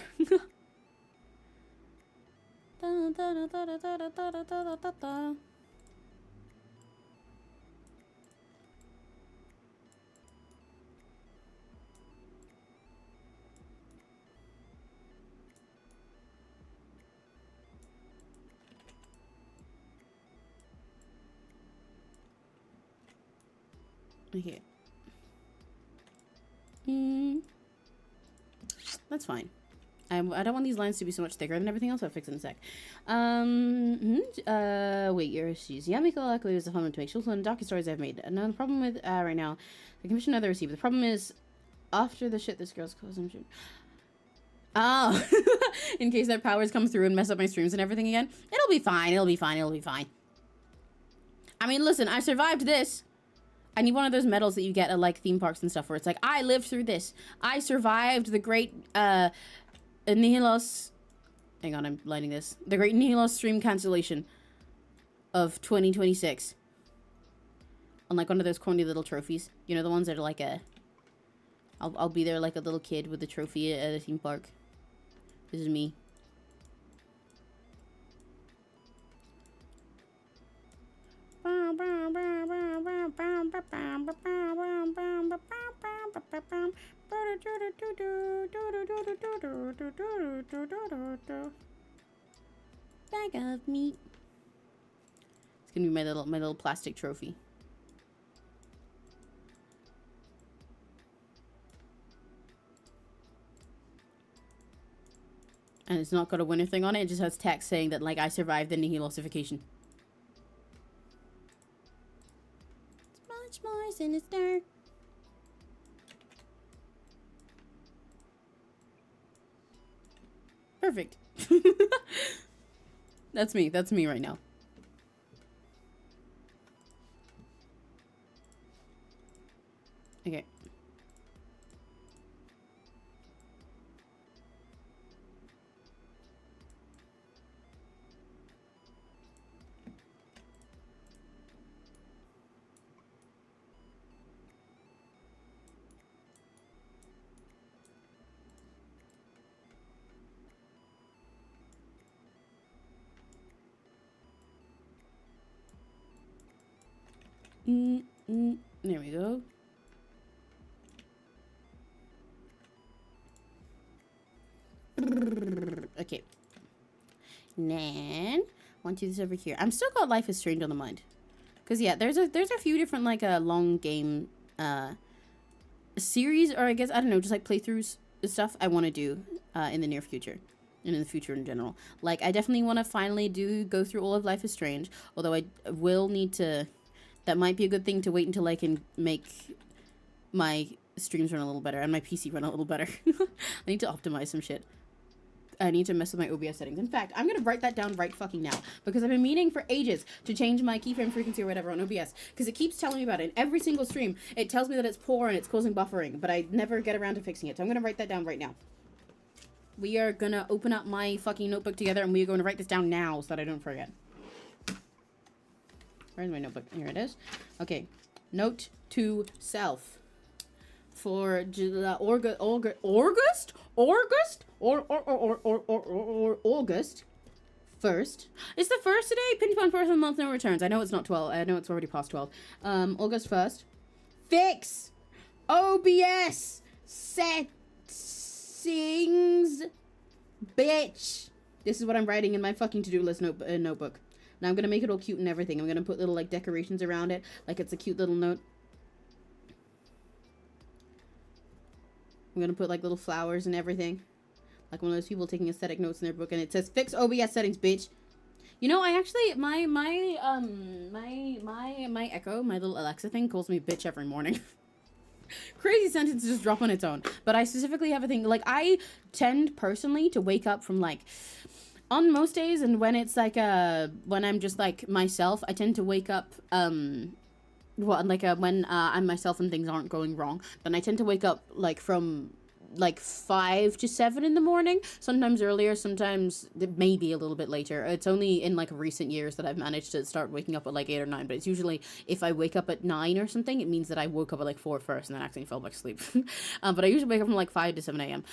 Okay. That's fine. I don't want these lines to be so much thicker than everything else. I'll fix it in a sec. Wait, she's 𝘆cie𝘂𝗿 is the fun one to make. She's one of the docu stories I've made. No, the problem with right now, I commissioned another receipt. The problem is after the shit this girl's closed. I'm sure. Oh, in case their powers come through and mess up my streams and everything again. It'll be fine. It'll be fine. It'll be fine. I mean, listen, I survived this. I need one of those medals that you get at like theme parks and stuff where it's like, I lived through this. I survived the great Nihilos. Hang on, I'm lighting this. The great Nihilos stream cancellation of 2026. On like one of those corny little trophies. You know, the ones that are like a... I'll be there like a little kid with a trophy at a theme park. This is me. Bag of meat. It's gonna be my little plastic trophy. And it's not got a winner thing on it. It just has text saying that, like, I survived the Nihilosification. It's much more sinister. Perfect. That's me. That's me right now. Okay. There we go. Okay. And then want to do this over here. I'm still got Life is Strange on the mind. Cause yeah, there's a few different like long game series, or I guess I don't know, just like playthroughs stuff I want to do in the near future. And in the future in general. Like I definitely want to finally go through all of Life is Strange. Although I will need to. That might be a good thing to wait until I can make my streams run a little better and my PC run a little better. I need to optimize some shit. I need to mess with my OBS settings. In fact, I'm going to write that down right fucking now. Because I've been meaning for ages to change my keyframe frequency or whatever on OBS. Because it keeps telling me about it. In every single stream, it tells me that it's poor and it's causing buffering. But I never get around to fixing it. So I'm going to write that down right now. We are going to open up my fucking notebook together and we are going to write this down now so that I don't forget. Where's my notebook? Here it is. Okay. Note to self. For August 1st. It's the first today. Pinch Pun first of the month, no returns. I know it's not 12. I know it's already past 12. August 1st. Fix OBS settings, bitch. This is what I'm writing in my fucking to-do list notebook. Now I'm gonna make it all cute and everything. I'm gonna put little like decorations around it, like it's a cute little note. I'm gonna put like little flowers and everything, like one of those people taking aesthetic notes in their book, and it says "Fix OBS settings, bitch." You know, I actually my Echo, my little Alexa thing, calls me bitch every morning. Crazy sentence to just drop on its own, but I specifically have a thing like I tend personally to wake up from like. On most days, and when it's like when I'm just like myself, I tend to wake up when I'm myself and things aren't going wrong. Then I tend to wake up like from like 5 to 7 in the morning. Sometimes earlier, sometimes maybe a little bit later. It's only in like recent years that I've managed to start waking up at like 8 or 9. But it's usually if I wake up at 9 or something, it means that I woke up at like 4 first and then accidentally fell back to sleep. But I usually wake up from like 5 to 7 a.m.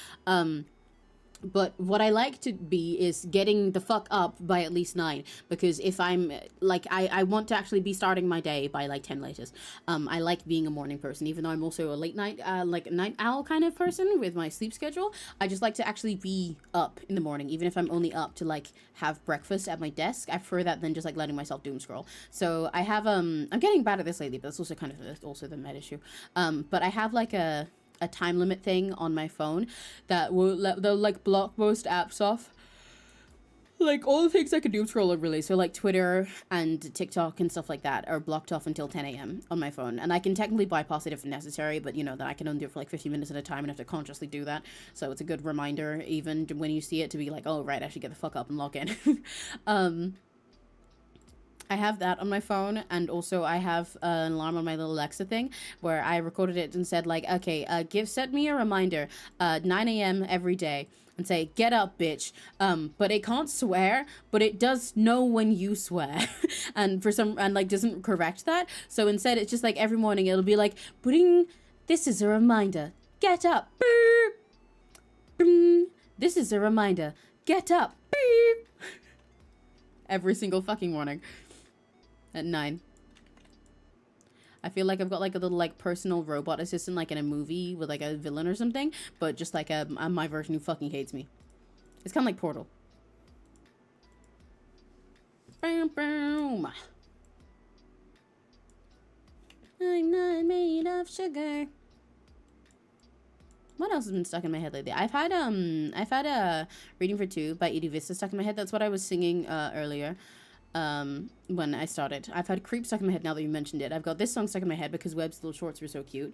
But what I like to be is getting the fuck up by at least 9, because if I'm like I want to actually be starting my day by like 10 latest. I like being a morning person, even though I'm also a late night like night owl kind of person with my sleep schedule. I just like to actually be up in the morning, even if I'm only up to like have breakfast at my desk. I prefer that than just like letting myself doom scroll. So I have I'm getting bad at this lately, but that's also kind of also the med issue. But I have like a time limit thing on my phone that will they'll like block most apps off. Like all the things I could doom scroll really. So like Twitter and TikTok and stuff like that are blocked off until 10 a.m. on my phone. And I can technically bypass it if necessary, but you know that I can only do it for like 15 minutes at a time and have to consciously do that. So it's a good reminder even when you see it to be like, oh right, I should get the fuck up and log in. I have that on my phone, and also I have an alarm on my little Alexa thing where I recorded it and said like, okay, set me a reminder 9 a.m. every day and say, get up, bitch. But it can't swear, but it does know when you swear and like doesn't correct that. So instead it's just like every morning it'll be like, this is a reminder, get up. This is a reminder, get up. Every single fucking morning. At 9. I feel like I've got like a little like personal robot assistant like in a movie with like a villain or something, but just like my version who fucking hates me. It's kind of like Portal. Boom, boom. I'm not made of sugar. What else has been stuck in my head lately? I've had Reading for Two by Edie Vista stuck in my head. That's what I was singing earlier. When I started. I've had Creep stuck in my head now that you mentioned it. I've got this song stuck in my head because Webb's little shorts were so cute.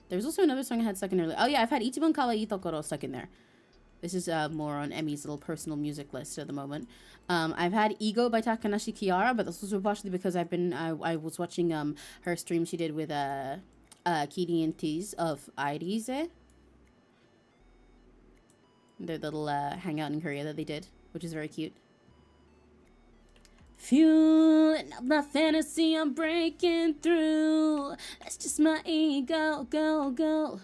There's also another song I had stuck in earlier. Oh yeah, I've had Ichiban Kawaii Tokoro stuck in there. This is more on Emmy's little personal music list at the moment. I've had Ego by Takanashi Kiara, but this was partially because I was watching her stream she did with Kiri and Tease of Airize. Their little hangout in Korea that they did, which is very cute. Fueling up my fantasy, I'm breaking through. That's just my ego, go.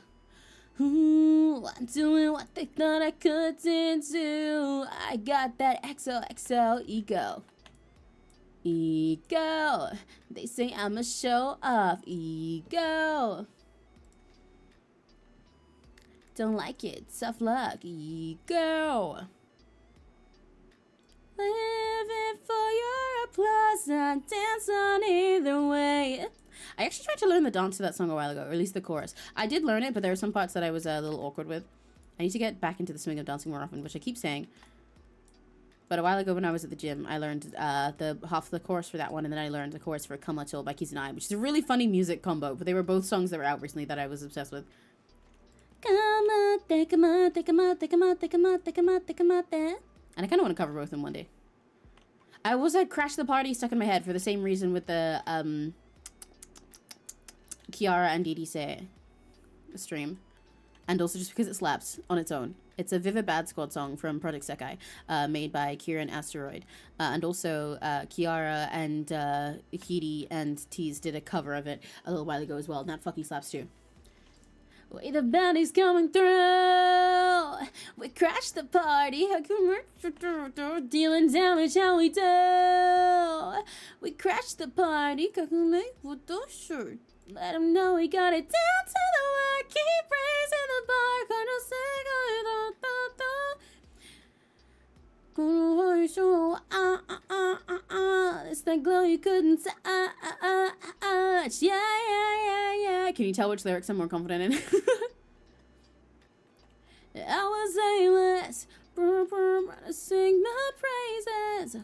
Ooh, I'm doing what they thought I couldn't do. I got that XOXO ego. Ego. They say I'm a show off. Ego. Don't like it. Tough luck. Ego. Living for your applause. I dance on either way. I actually tried to learn the dance to that song a while ago, or at least the chorus. I did learn it, but there were some parts that I was a little awkward with. I need to get back into the swing of dancing more often, which I keep saying. But a while ago when I was at the gym, I learned the half of the chorus for that one, and then I learned the chorus for Kamatil by Kizunai, which is a really funny music combo, but they were both songs that were out recently that I was obsessed with. And I kind of want to cover both of them one day. I also had Crash the Party stuck in my head for the same reason with the Kiara and Didi Say stream. And also just because it slaps on its own. It's a Viva Bad Squad song from Project Sekai, made by Kira and Asteroid. And also Kiara and Hidi and Tease did a cover of it a little while ago as well. And that fucking slaps too. Wait, the bounty's coming through. We crashed the party. Dealing damage, how we do. We crashed the party. Let them know we got it down to the wire. Keep raising the bar. Gonna say, it's that glow you couldn't touch. Yeah. Can you tell which lyrics I'm more confident in? I was aimless. To sing my praises.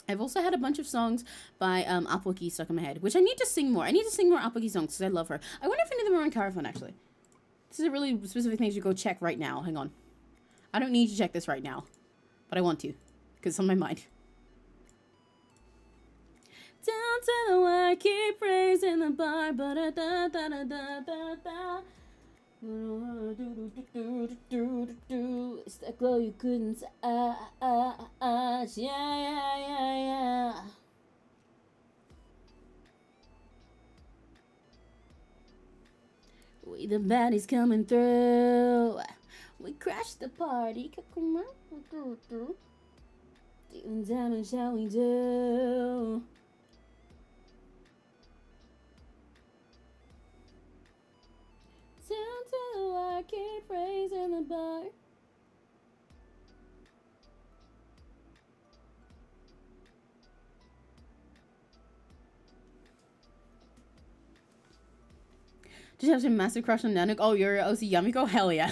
I've also had a bunch of songs by 𝘆cie𝗂𝗿 stuck in my head, which I need to sing more. I need to sing more 𝘆cie𝗂𝗿 songs because I love her. I wonder if any of them are on Caravan, actually. This is a really specific thing to go check right now. Hang on. I don't need to check this right now, but I want to because it's on my mind. Down to the wire, keep raising the bar, it's that glow you couldn't touch. Yeah. The baddies coming through. We crashed the party. Damage, shall we do? Down to the wire, keep praising the bar. Did you have a massive crush on Nanook? Oh, you're OC Yamiko? Hell yeah.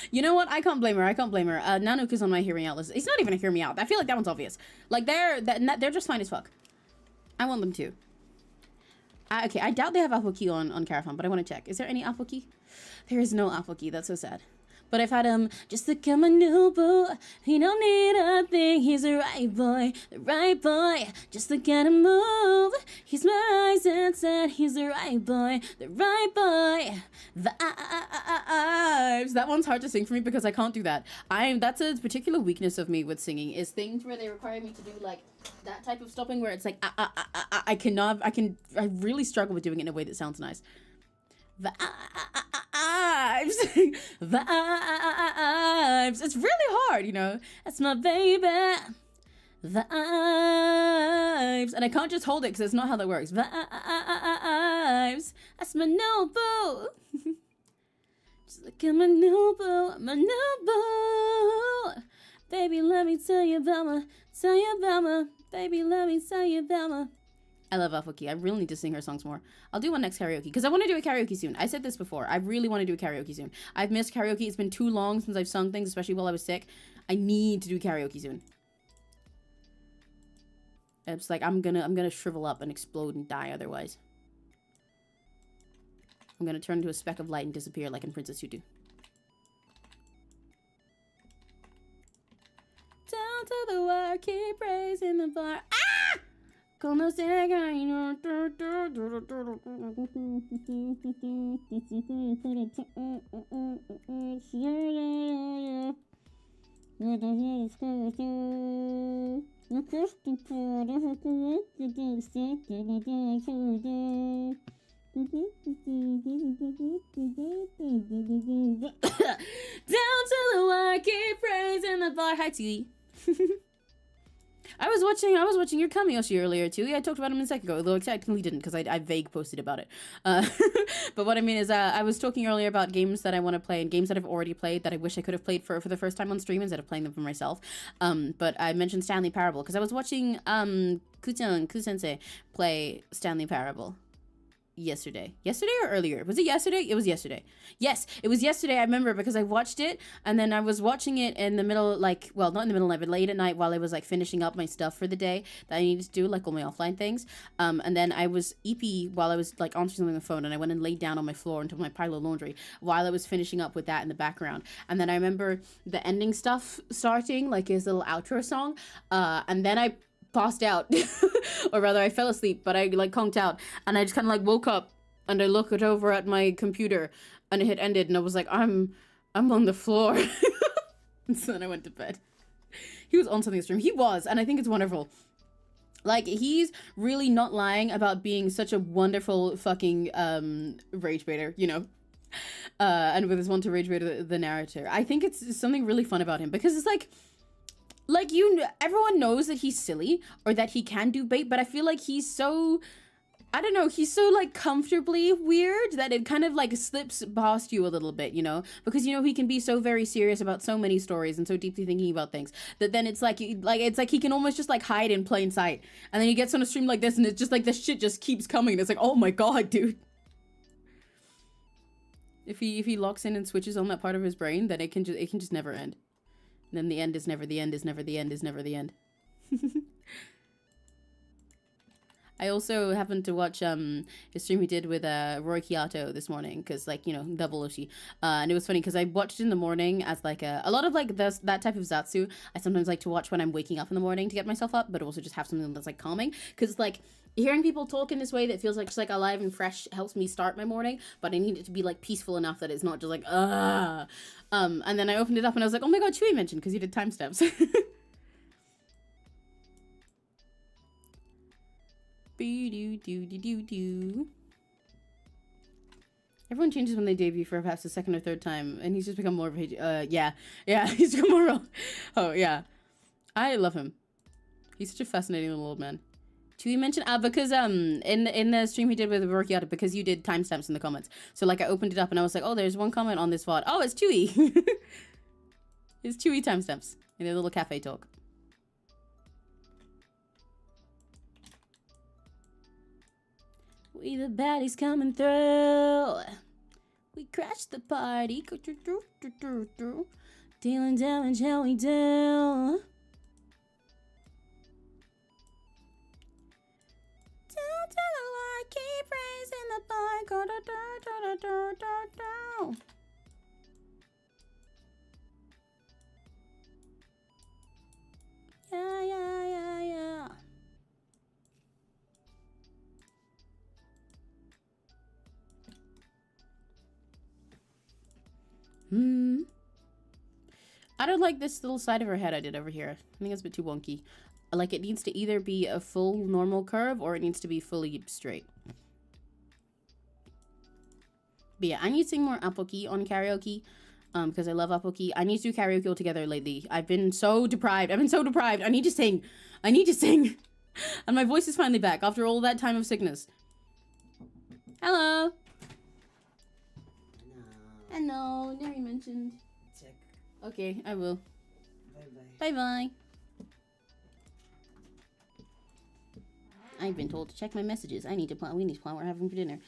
You know what? I can't blame her. I can't blame her. Nanook is on my hearing out list. It's not even a hear me out. I feel like that one's obvious. Like, they're just fine as fuck. I want them to. Okay, I doubt they have Apple Key on Caravan, but I want to check. Is there any Apple Key? There is no Apple Key. That's so sad. But I've had just look at my new boo. He don't need a thing. He's the right boy. The right boy. Just look at him move. He's my eyes and said he's the right boy. The right boy. Vibes. That one's hard to sing for me because I can't do that. That's a particular weakness of me with singing, is things where they require me to do like that type of stopping where it's like I really struggle with doing it in a way that sounds nice. Vibes. Vibes. It's really hard, you know. That's my baby. Vibes. And I can't just hold it because that's not how that works. Vibes. That's my new boo. Just look at my new boo. My new boo. Baby, let me tell you about my. Baby, let me tell you about my. I love Afuki. I really need to sing her songs more. I'll do one next karaoke because I want to do a karaoke soon. I said this before. I really want to do a karaoke soon. I've missed karaoke. It's been too long since I've sung things, especially while I was sick. I need to do karaoke soon. It's like I'm gonna shrivel up and explode and die otherwise. I'm gonna turn into a speck of light and disappear like in Princess Tutu. Down to the wire, keep praising the bar. Ah! Como se ganó. Down to the wire, keep praising the bar. Hi, T. I was watching your Kamiyoshi earlier too. Yeah, I talked about him a second ago, though I technically didn't because I vague posted about it. But what I mean is I was talking earlier about games that I want to play and games that I've already played that I wish I could have played for the first time on stream instead of playing them for myself. But I mentioned Stanley Parable because I was watching Ku-sensei play Stanley Parable yesterday or earlier. Was it yesterday? It was yesterday. Yes, it was yesterday. I remember because I watched it and then I was watching it in the middle, like, well, not in the middle of the night, but late at night while I was like finishing up my stuff for the day that I needed to do, like all my offline things. And then I was EP while I was like answering something on the phone, and I went and laid down on my floor into my pile of laundry while I was finishing up with that in the background. And then I remember the ending stuff starting, like his little outro song. And then I passed out or rather I fell asleep, but I like conked out and I just kind of like woke up and I looked over at my computer and it had ended and I was like, I'm on the floor. And so then I went to bed. He was on something stream. He was, and I think it's wonderful. Like, he's really not lying about being such a wonderful fucking rage baiter, you know. And with his want to rage bait the narrator. I think it's something really fun about him because it's like everyone knows that he's silly or that he can do bait, but I feel like he's so, I don't know, he's so like comfortably weird that it kind of like slips past you a little bit, you know, because you know he can be so very serious about so many stories and so deeply thinking about things that then it's like he can almost just like hide in plain sight, and then he gets on a stream like this and it's just like this shit just keeps coming and it's like, oh my god, dude. If he locks in and switches on that part of his brain, then it can just never end. And then the end is never the end is never the end is never the end. I also happened to watch his stream he did with Roy Kiyato this morning because, like, you know, double Oshi. And it was funny because I watched it in the morning as like a lot of like that type of Zatsu I sometimes like to watch when I'm waking up in the morning to get myself up, but also just have something that's like calming, because like hearing people talk in this way that feels like just like alive and fresh helps me start my morning, but I need it to be like peaceful enough that it's not just like and then I opened it up and I was like, oh my god, Chewie mentioned, because he did time steps. Everyone changes when they debut for perhaps the second or third time, and he's just become more of a yeah, he's become more. Oh yeah, I love him. He's such a fascinating little old man. Chewy mentioned because in the stream he did with Workiata, because you did timestamps in the comments. So like I opened it up and I was like, oh, there's one comment on this VOD. Oh, it's Chewy. It's Chewy timestamps in a little cafe talk. We the baddies coming through. We crashed the party. Dealing damage, how we do. Keep raising the bar. Yeah. I don't like this little side of her head I did over here. I think it's a bit too wonky. Like, it needs to either be a full normal curve or it needs to be fully straight. But yeah, I need to sing more 𝘆cie on karaoke. Because I love 𝘆cie. I need to do karaoke altogether lately. I've been so deprived. I need to sing. And my voice is finally back after all that time of sickness. Hello. Hello. Never mentioned. Check. Okay, I will. Bye-bye. Bye-bye. I've been told to check my messages. We need to plan what we're having for dinner.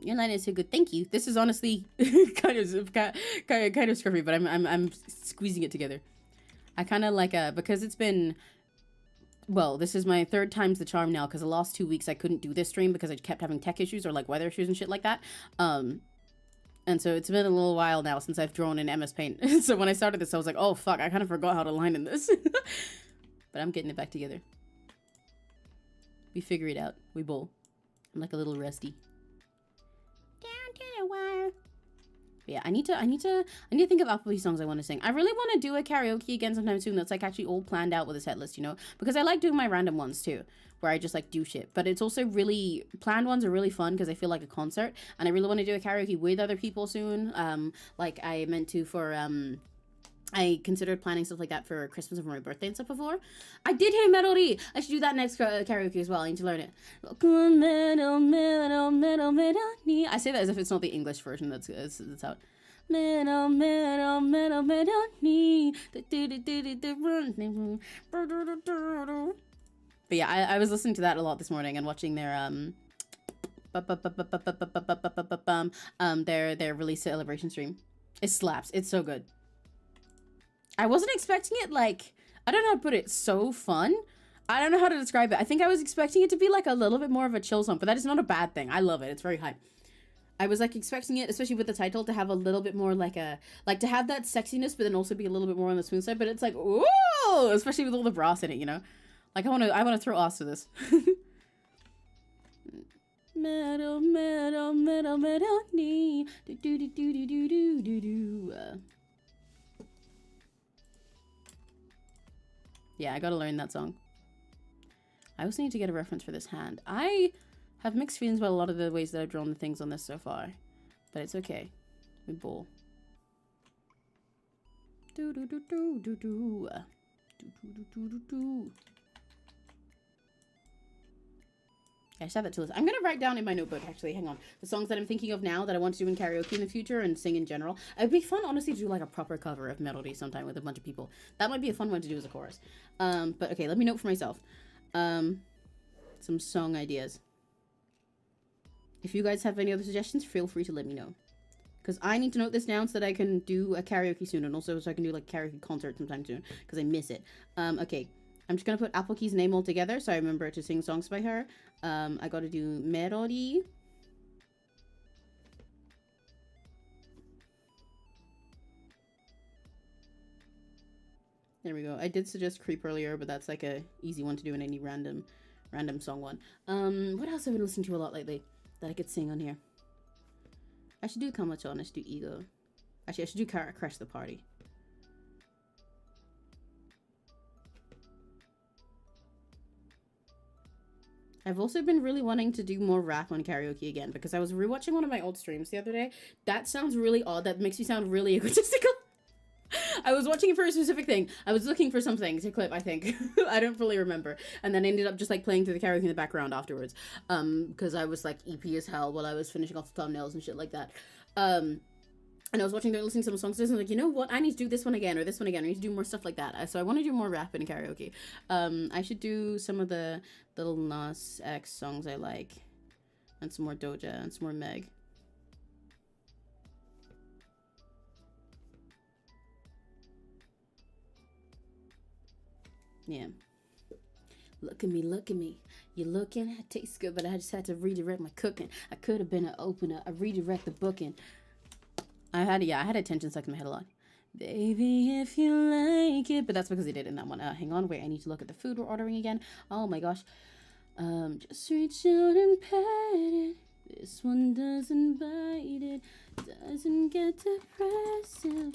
Your line is so good. Thank you. This is honestly kind of scruffy, but I'm squeezing it together. I kind of like because it's been, well, this is my third time's the charm now, because the last 2 weeks I couldn't do this stream because I kept having tech issues or like weather issues and shit like that. And so it's been a little while now since I've drawn in MS Paint. So when I started this, I was like, oh fuck, I kind of forgot how to line in this. But I'm getting it back together. We figure it out. We bowl. I'm like a little rusty. Down to the wire. But yeah, I need to think of 𝘆cie songs I want to sing. I really want to do a karaoke again sometime soon that's like actually all planned out with a set list, you know? Because I like doing my random ones too, where I just like do shit. But it's also really, planned ones are really fun because I feel like a concert. And I really want to do a karaoke with other people soon. Like I meant to for, I considered planning stuff like that for Christmas and for my birthday and stuff before. I did hear melody. I should do that next karaoke as well. I need to learn it. I say that as if it's not the English version that's out. But yeah, I was listening to that a lot this morning and watching their their release celebration stream. It slaps. It's so good. I wasn't expecting it, like, I don't know how to put it, so fun. I don't know how to describe it. I think I was expecting it to be like a little bit more of a chill song, but that is not a bad thing. I love it. It's very hype. I was like expecting it, especially with the title, to have a little bit more like a, like to have that sexiness, but then also be a little bit more on the smooth side. But it's like, ooh, especially with all the brass in it, you know? Like I want to throw ass to this. Metal, metal, metal, metal, knee. Do do do do do do do do. Yeah, I gotta learn that song. I also need to get a reference for this hand. I have mixed feelings about a lot of the ways that I've drawn the things on this so far. But it's okay. We bowl. Do do do do do do. Do do do do do. Yeah, I just have that to list. I'm gonna write down in my notebook, actually, hang on, the songs that I'm thinking of now that I want to do in karaoke in the future and sing in general. It'd be fun, honestly, to do like a proper cover of Melody sometime with a bunch of people. That might be a fun one to do as a chorus. But okay, let me note for myself. Some song ideas. If you guys have any other suggestions, feel free to let me know. Because I need to note this down so that I can do a karaoke soon, and also so I can do like a karaoke concert sometime soon, because I miss it. Okay. I'm just gonna put 𝘆cie's name all together so I remember to sing songs by her. I gotta do melody. There we go. I did suggest creep earlier, but that's like a easy one to do in any random random song one. What else have I been listening to a lot lately that I could sing on here? I should do Kamacho, I should do Ego. Actually, I should do Crash the Party. I've also been really wanting to do more rap on karaoke again because I was rewatching one of my old streams the other day. That sounds really odd. That makes me sound really egotistical. I was watching it for a specific thing. I was looking for something to clip, I think. I don't fully remember. And then I ended up just like playing through the karaoke in the background afterwards. Because I was like EP as hell while I was finishing off the thumbnails and shit like that. And I was watching, listening to some songs, and I was like, you know what? I need to do this one again, or this one again. I need to do more stuff like that. So I want to do more rap in karaoke. I should do some of the Lil Nas X songs I like, and some more Doja, and some more Meg. Yeah. Look at me, look at me. You're looking, it tastes good, but I just had to redirect my cooking. I could have been an opener. I redirect the booking. I had attention stuck in my head a lot. Baby, if you like it. But that's because they did in that one. Hang on, wait, I need to look at the food we're ordering again. Oh my gosh. Just reach out and pat it. This one doesn't bite it. Doesn't get depressive.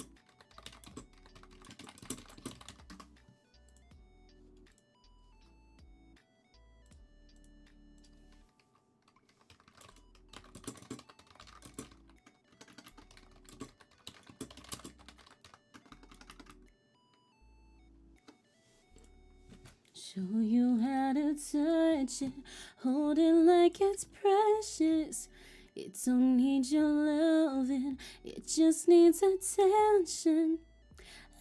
Show you how to touch it, hold it like it's precious. It don't need your loving, it just needs attention.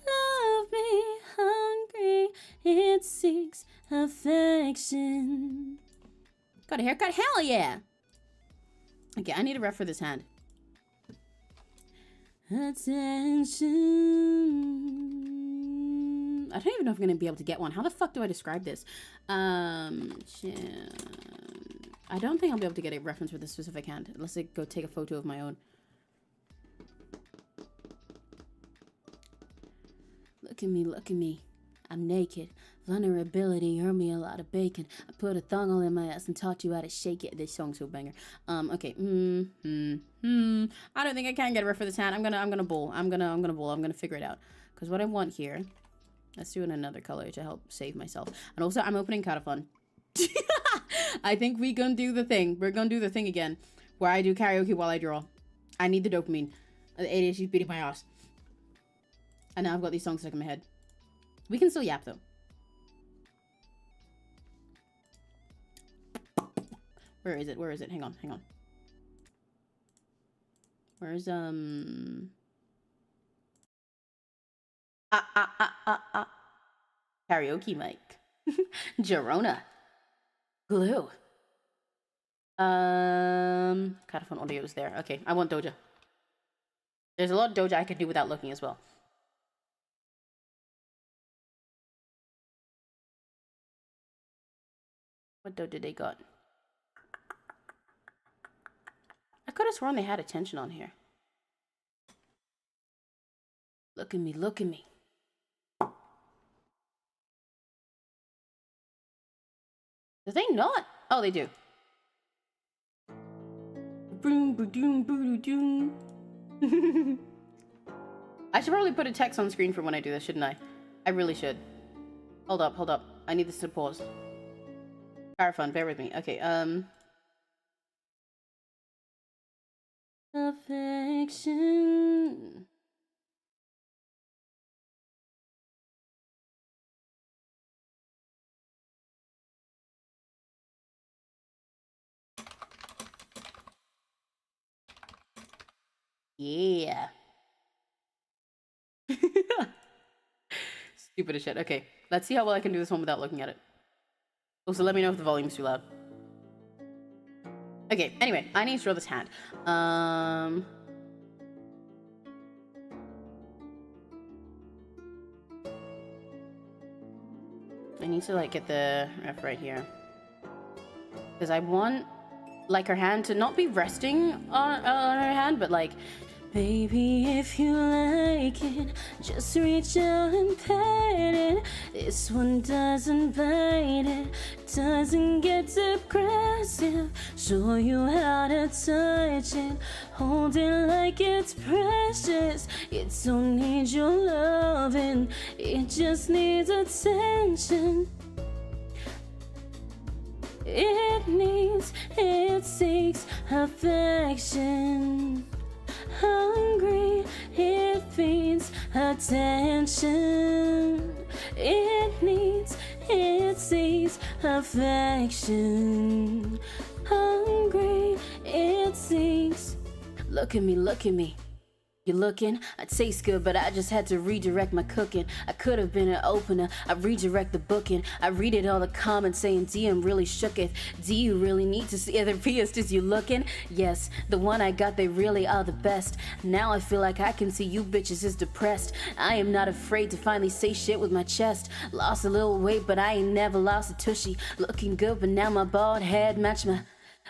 Love me hungry, it seeks affection. Got a haircut? Hell yeah! Okay, I need a ref for this hand. Attention. I don't even know if I'm going to be able to get one. How the fuck do I describe this? I don't think I'll be able to get a reference for this specific hand. Unless I go take a photo of my own. Look at me, look at me. I'm naked. Vulnerability earned me a lot of bacon. I put a thong all in my ass and taught you how to shake it. This song's so banger. Okay. I don't think I can get a ref for this hand. I'm gonna bowl. I'm gonna bowl. I'm gonna figure it out. Because what I want here. Let's do it in another color to help save myself. And also, I'm opening Carafon. I think we gonna do the thing. We're gonna do the thing again. Where I do karaoke while I draw. I need the dopamine. The ADHD's beating my ass. And now I've got these songs stuck in my head. We can still yap, though. Where is it? Where is it? Hang on, hang on. Where's, karaoke mic. Jerona. Glue. Cataphone audio is there. Okay, I want Doja. There's a lot of Doja I could do without looking as well. What Doja they got? I could have sworn they had attention on here. Look at me, look at me. Do they not? Oh, they do. I should probably put a text on screen for when I do this, shouldn't I? I really should. Hold up, hold up. I need this to pause. Fun, bear with me. Okay, affection. Yeah. Stupid as shit. Okay, let's see how well I can do this one without looking at it. Also, let me know if the volume's too loud. Okay, anyway, I need to draw this hand. I need to, like, get the ref right here. Because I want, like, her hand to not be resting on her hand, but, like, Baby, if you like it, just reach out and pet it. This one doesn't bite it, doesn't get aggressive. Show you how to touch it, hold it like it's precious. It don't need your loving, it just needs attention. It seeks affection. Hungry, it feeds attention. It seeks affection. Hungry, it seeks. Look at me, look at me. You looking? I taste good, but I just had to redirect my cooking. I could have been an opener. I redirect the booking. I read it all the comments saying, DM really shooketh. Do you really need to see other PS? Is you looking? Yes, the one I got, they really are the best. Now I feel like I can see you bitches is depressed. I am not afraid to finally say shit with my chest. Lost a little weight, but I ain't never lost a tushy. Looking good, but now my bald head match my...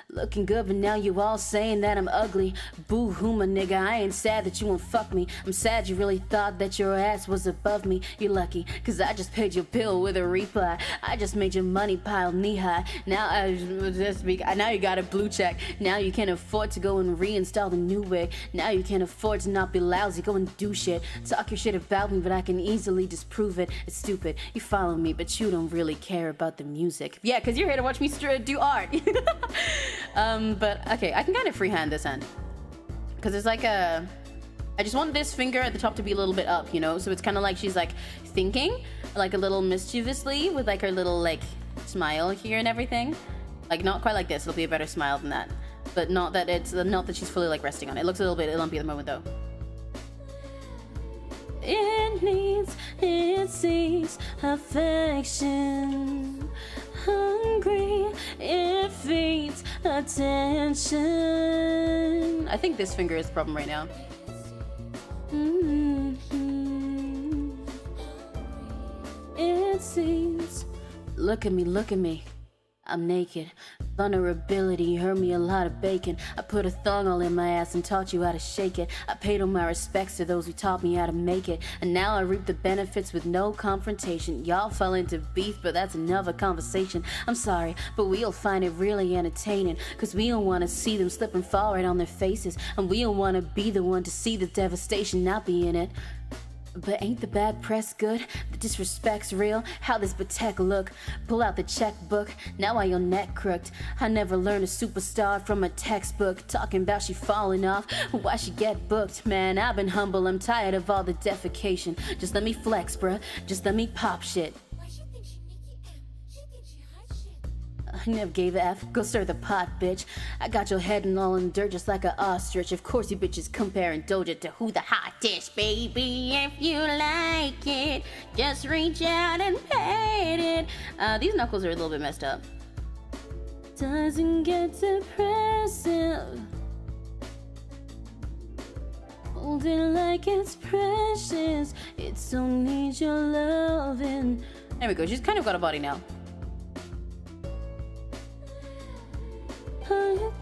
Looking good, but now you all saying that I'm ugly. Boo-hoo, my nigga, I ain't sad that you won't fuck me. I'm sad you really thought that your ass was above me. You're lucky, cause I just paid your bill with a reply. I just made your money pile knee-high. Now now you got a blue check. Now you can't afford to go and reinstall the new wig. Now you can't afford to not be lousy. Go and do shit. Talk your shit about me, but I can easily disprove it. It's stupid. You follow me, but you don't really care about the music. Yeah, cause you're here to watch me do art. But okay, I can kind of freehand this end because it's like I just want this finger at the top to be a little bit up, you know, so it's kind of like she's like thinking like a little mischievously with like her little like smile here and everything, like not quite like this. It'll be a better smile than that, but not that she's fully like resting on it. It looks a little bit lumpy at the moment though. It seeks affection. Hungry, it feeds attention. I think this finger is the problem right now. It seems. Look at me, look at me. I'm naked. Vulnerability earned me a lot of bacon. I put a thong all in my ass and taught you how to shake it. I paid all my respects to those who taught me how to make it. And now I reap the benefits with no confrontation. Y'all fell into beef, but that's another conversation. I'm sorry, but we'll find it really entertaining. Cause we don't want to see them slip and fall right on their faces. And we don't want to be the one to see the devastation not be in it. But ain't the bad press good? The disrespect's real? How this Patek look? Pull out the checkbook, now I your neck crooked. I never learned a superstar from a textbook. Talking about she falling off, why she get booked? Man, I've been humble, I'm tired of all the defecation. Just let me flex, bruh, just let me pop shit. I never gave a F. Go stir the pot, bitch. I got your head and all in the dirt just like an ostrich. Of course you bitches comparing Doja to who the hottest. Baby, if you like it, just reach out and pet it. These knuckles are a little bit messed up. Doesn't get depressive. Hold it like it's precious. It don't need your loving. There we go. She's kind of got a body now.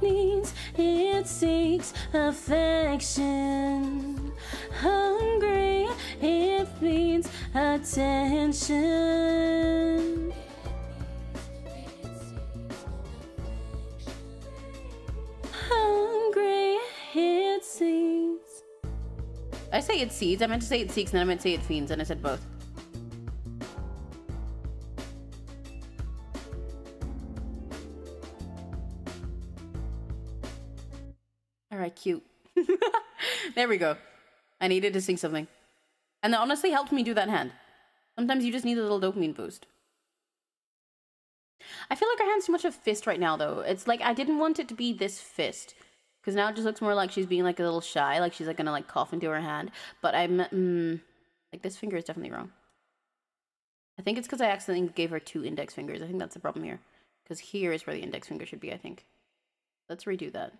It seeks affection. Hungry, it feeds attention. Hungry, it seeks. I say it seeds. I meant to say it seeks, and then I meant to say it fiends, and I said both. Alright, cute. There we go. I needed to sing something. And that honestly helped me do that hand. Sometimes you just need a little dopamine boost. I feel like her hand's too much of a fist right now, though. It's like, I didn't want it to be this fist. Because now it just looks more like she's being like a little shy. Like she's like gonna like cough into her hand. But like this finger is definitely wrong. I think it's because I accidentally gave her 2 index fingers. I think that's the problem here. Because here is where the index finger should be, I think. Let's redo that.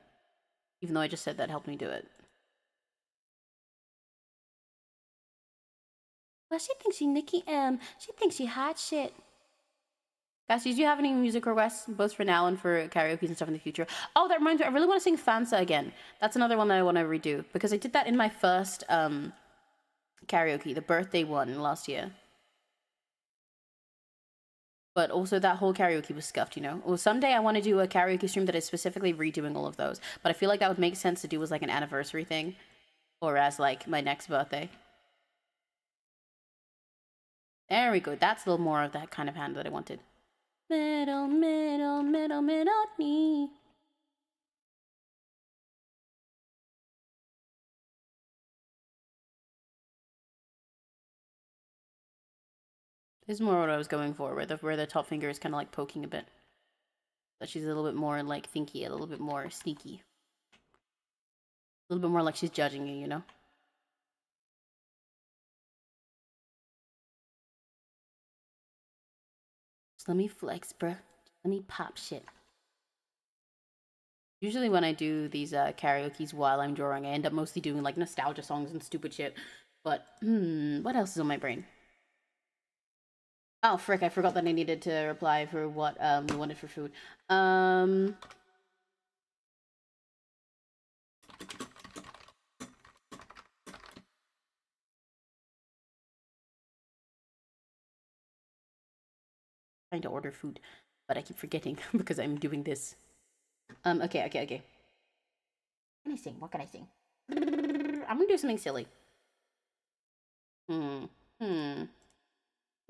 Even though I just said that helped me do it. Well, she thinks she Nikki she thinks she hot shit. Guys, do you have any music requests, both for now and for karaoke and stuff in the future? Oh, that reminds me, I really want to sing Fansa again. That's another one that I want to redo, because I did that in my first karaoke, the birthday one last year. But also that whole karaoke was scuffed, you know? Well, someday I want to do a karaoke stream that is specifically redoing all of those. But I feel like that would make sense to do as like an anniversary thing, or as like my next birthday. There we go. That's a little more of that kind of hand that I wanted. Middle, middle, middle, middle knee. This is more what I was going for, where the top finger is kind of like poking a bit. But she's a little bit more like thinky, a little bit more sneaky. A little bit more like she's judging you, you know? Just let me flex, bruh. Let me pop shit. Usually when I do these karaokes while I'm drawing, I end up mostly doing like nostalgia songs and stupid shit. But, what else is on my brain? Oh, frick, I forgot that I needed to reply for what we wanted for food. Trying to order food, but I keep forgetting because I'm doing this. Okay. What can I sing? What can I sing? I'm gonna do something silly. My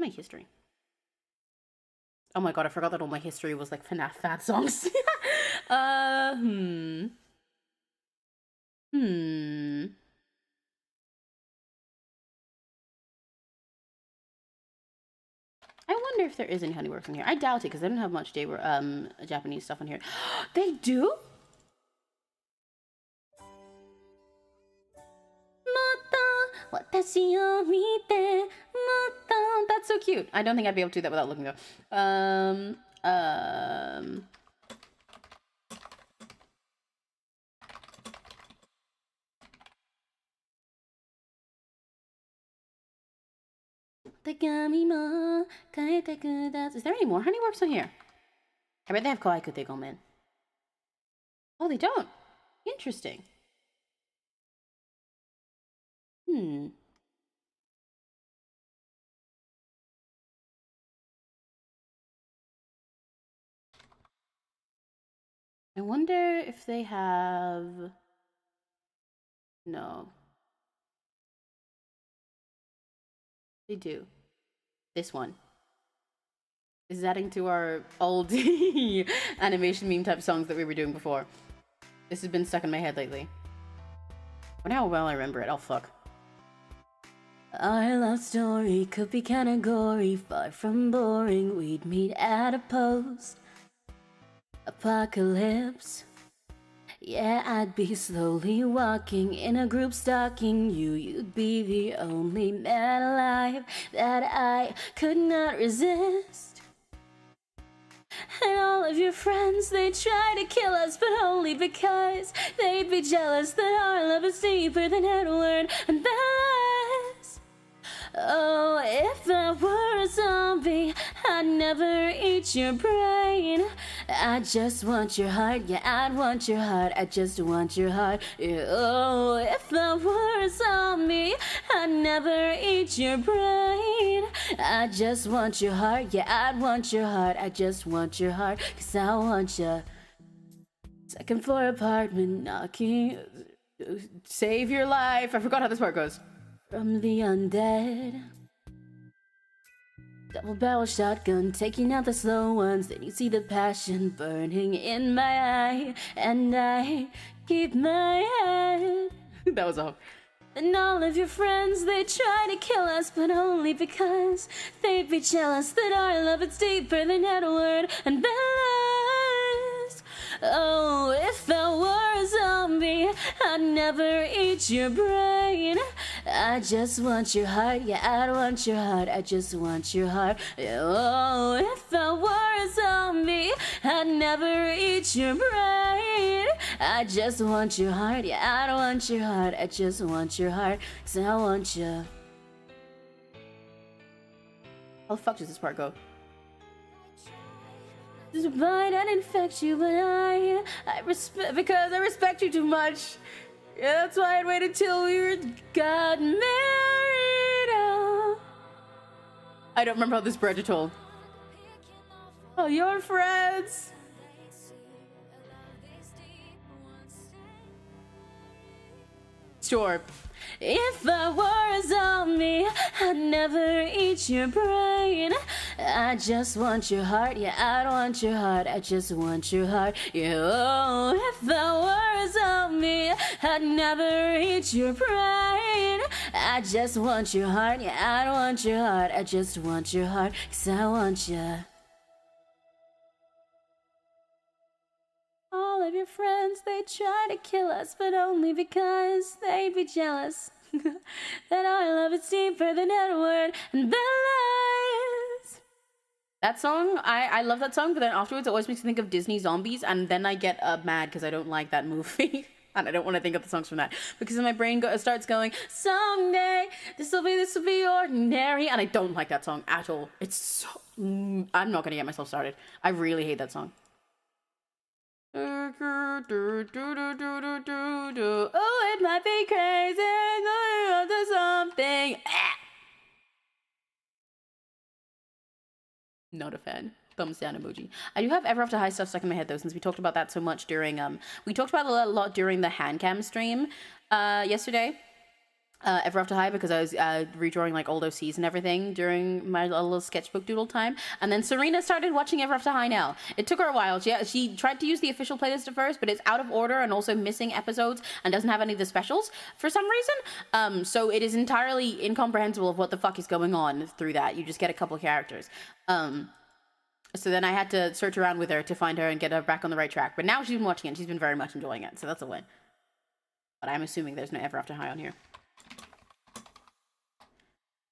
history. Oh my god, I forgot that all my history was like FNAF fad songs. I wonder if there is any honeyworks in here. I doubt it because they don't have much Japanese stuff on here. They do? That's so cute. I don't think I'd be able to do that without looking though. Is there any more honeyworks on here? I bet they have kawaii kutego, man. Oh, they don't. Interesting. I wonder if they have... No. They do. This one. This is adding to our old animation meme type songs that we were doing before. This has been stuck in my head lately. I wonder how well I remember it. Oh, fuck. Our love story could be kinda gory, far from boring. We'd meet at a post-apocalypse. Yeah, I'd be slowly walking in a group stalking you. You'd be the only man alive that I could not resist. And all of your friends, they try to kill us, but only because they'd be jealous that our love is deeper than Edward and Bella's. Oh, if I were a zombie, I'd never eat your brain. I just want your heart, yeah, I'd want your heart. I just want your heart. Yeah. Oh, if I were a zombie, I'd never eat your brain. I just want your heart, yeah, I'd want your heart. I just want your heart, 'cause I want you. Second floor apartment knocking. Save your life. I forgot how this part goes. From the undead. Double barrel shotgun, taking out the slow ones. Then you see the passion burning in my eye, and I keep my head. That was off. And all of your friends, they try to kill us, but only because they'd be jealous that our love is deeper than Edward and Bella's. Oh, if I were a zombie, I'd never eat your brain. I just want your heart, yeah, I'd want your heart. I just want your heart. Oh, if I were a zombie, I'd never eat your brain. I just want your heart, yeah, I'd want your heart. I just want your heart, 'cause I want you. How the fuck does this part go? Might not infect you, but I respect, because I respect you too much. Yeah, that's why I waited till got married. Oh. I don't remember how this bridge at all. Oh, your friends. Sure. If I were a zombie, I'd never eat your brain. I just want your heart, yeah, I don't want your heart, I just want your heart, yeah. Oh, if I were a zombie, I'd never eat your brain. I just want your heart, yeah, I don't want your heart, I just want your heart, 'cause I want you. All of your friends, they try to kill us, but only because they'd be jealous. That our love is deeper than Edward and Bella's. That song, I love that song, but then afterwards it always makes me think of Disney zombies, and then I get mad because I don't like that movie. And I don't want to think of the songs from that, because then my brain starts going, someday this will be ordinary, and I don't like that song at all. It's so... I'm not going to get myself started. I really hate that song. Oh, it might be crazy to something. Not a fan. Thumbs down emoji. I do have Ever After High stuff stuck in my head though, since we talked about that so much during we talked about it a lot during the hand cam stream yesterday. Ever After High, because I was redrawing like old OCs and everything during my little sketchbook doodle time, and then Serena started watching Ever After High now. It took her a while. She tried to use the official playlist at first, but it's out of order and also missing episodes and doesn't have any of the specials for some reason. So it is entirely incomprehensible of what the fuck is going on through that. You just get a couple of characters. So then I had to search around with her to find her and get her back on the right track. But now she's been watching it. She's been very much enjoying it, so that's a win. But I'm assuming there's no Ever After High on here.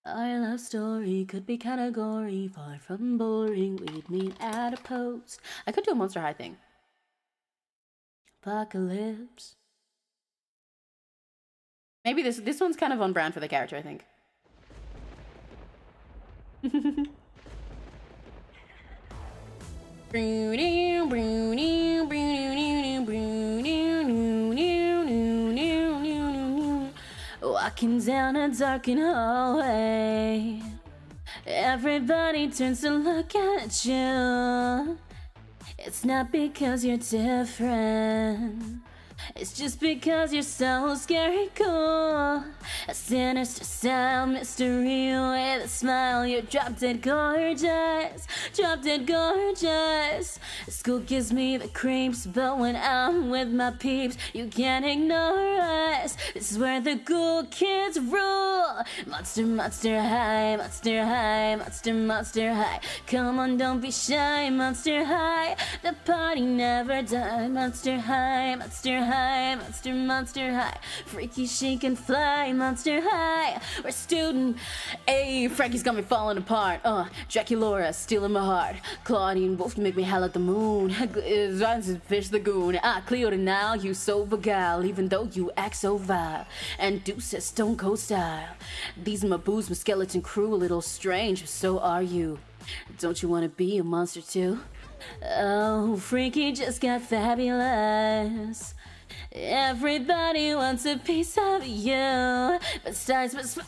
Our love story could be kinda gory, far from boring. We'd meet at a post. I could do a Monster High thing. Apocalypse. Maybe this one's kind of on brand for the character, I think. Walking down a darkened hallway, everybody turns to look at you. It's not because you're different, it's just because you're so scary cool. A sinister style mystery with a smile. You're drop dead gorgeous, drop dead gorgeous. School gives me the creeps, but when I'm with my peeps, you can't ignore us. This is where the cool kids rule. Monster, monster high, monster high, monster, monster high. Come on, don't be shy, monster high. The party never dies. Monster high, monster high, monster, monster high. Freaky, she can fly, monster high. We're student A. Frankie's got me falling apart. Draculaura stealing my heart. Claudine Wolf make me howl at the moon. Fish the goon. Cleota now, you so beguile, even though you act so vile. And Deuce says Stone Cold style. These are my boos, my skeleton crew, a little strange, but so are you. Don't you want to be a monster too? Oh, Freaky just got fabulous. Everybody wants a piece of you, but stars must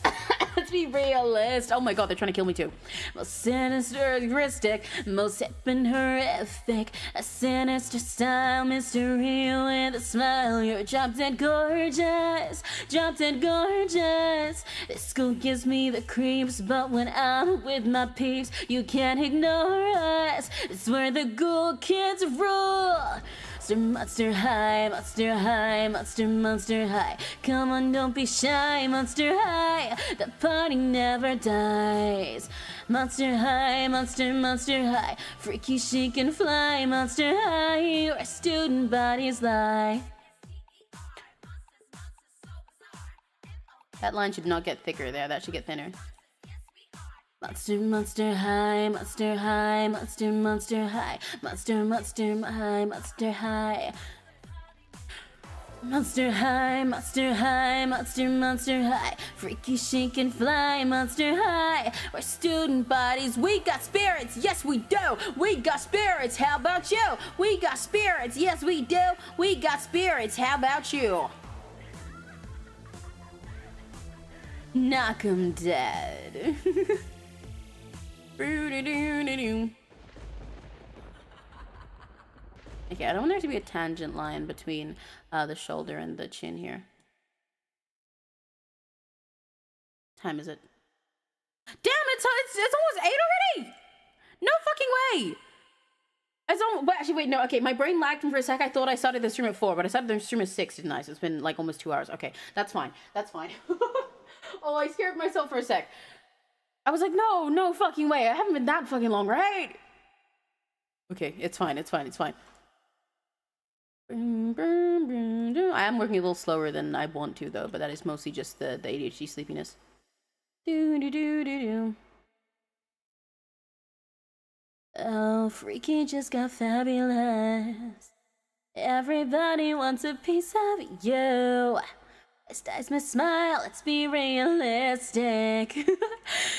let's be realist. Oh my god, they're trying to kill me too. Most sinisteristic, most hip and horrific. A sinister style mystery with a smile. You're drop dead gorgeous, drop dead gorgeous. This school gives me the creeps, but when I'm with my peeps, you can't ignore us. It's where the cool kids rule. Monster high, monster high, monster, monster high. Come on, don't be shy, monster high. The party never dies. Monster high, monster, monster high. Freaky, she can fly, monster high. Where student bodies lie. That line should not get thicker there, that should get thinner. Monster, monster high, monster high, monster, monster high, monster, monster high, monster high. Monster high, monster high, monster high. Freaky, shake and fly, monster high. We're student bodies, we got spirits, yes we do. We got spirits, how about you? We got spirits, yes we do. We got spirits, how about you? Knock 'em dead. Okay, I don't want there to be a tangent line between the shoulder and the chin here. Time is it? Damn, it's almost 8 already! No fucking way! Actually, wait, no, okay, my brain lagged for a sec. I thought I started the stream at 4, but I started the stream at 6, didn't I? So it's been like almost 2 hours. Okay, that's fine. That's fine. Oh, I scared myself for a sec. I was like, no fucking way. I haven't been that fucking long, right? Okay, it's fine, it's fine, it's fine. I am working a little slower than I want to, though, but that is mostly just the ADHD sleepiness. Oh, freaky just got fabulous. Everybody wants a piece of you. Styles my smile, let's be realistic.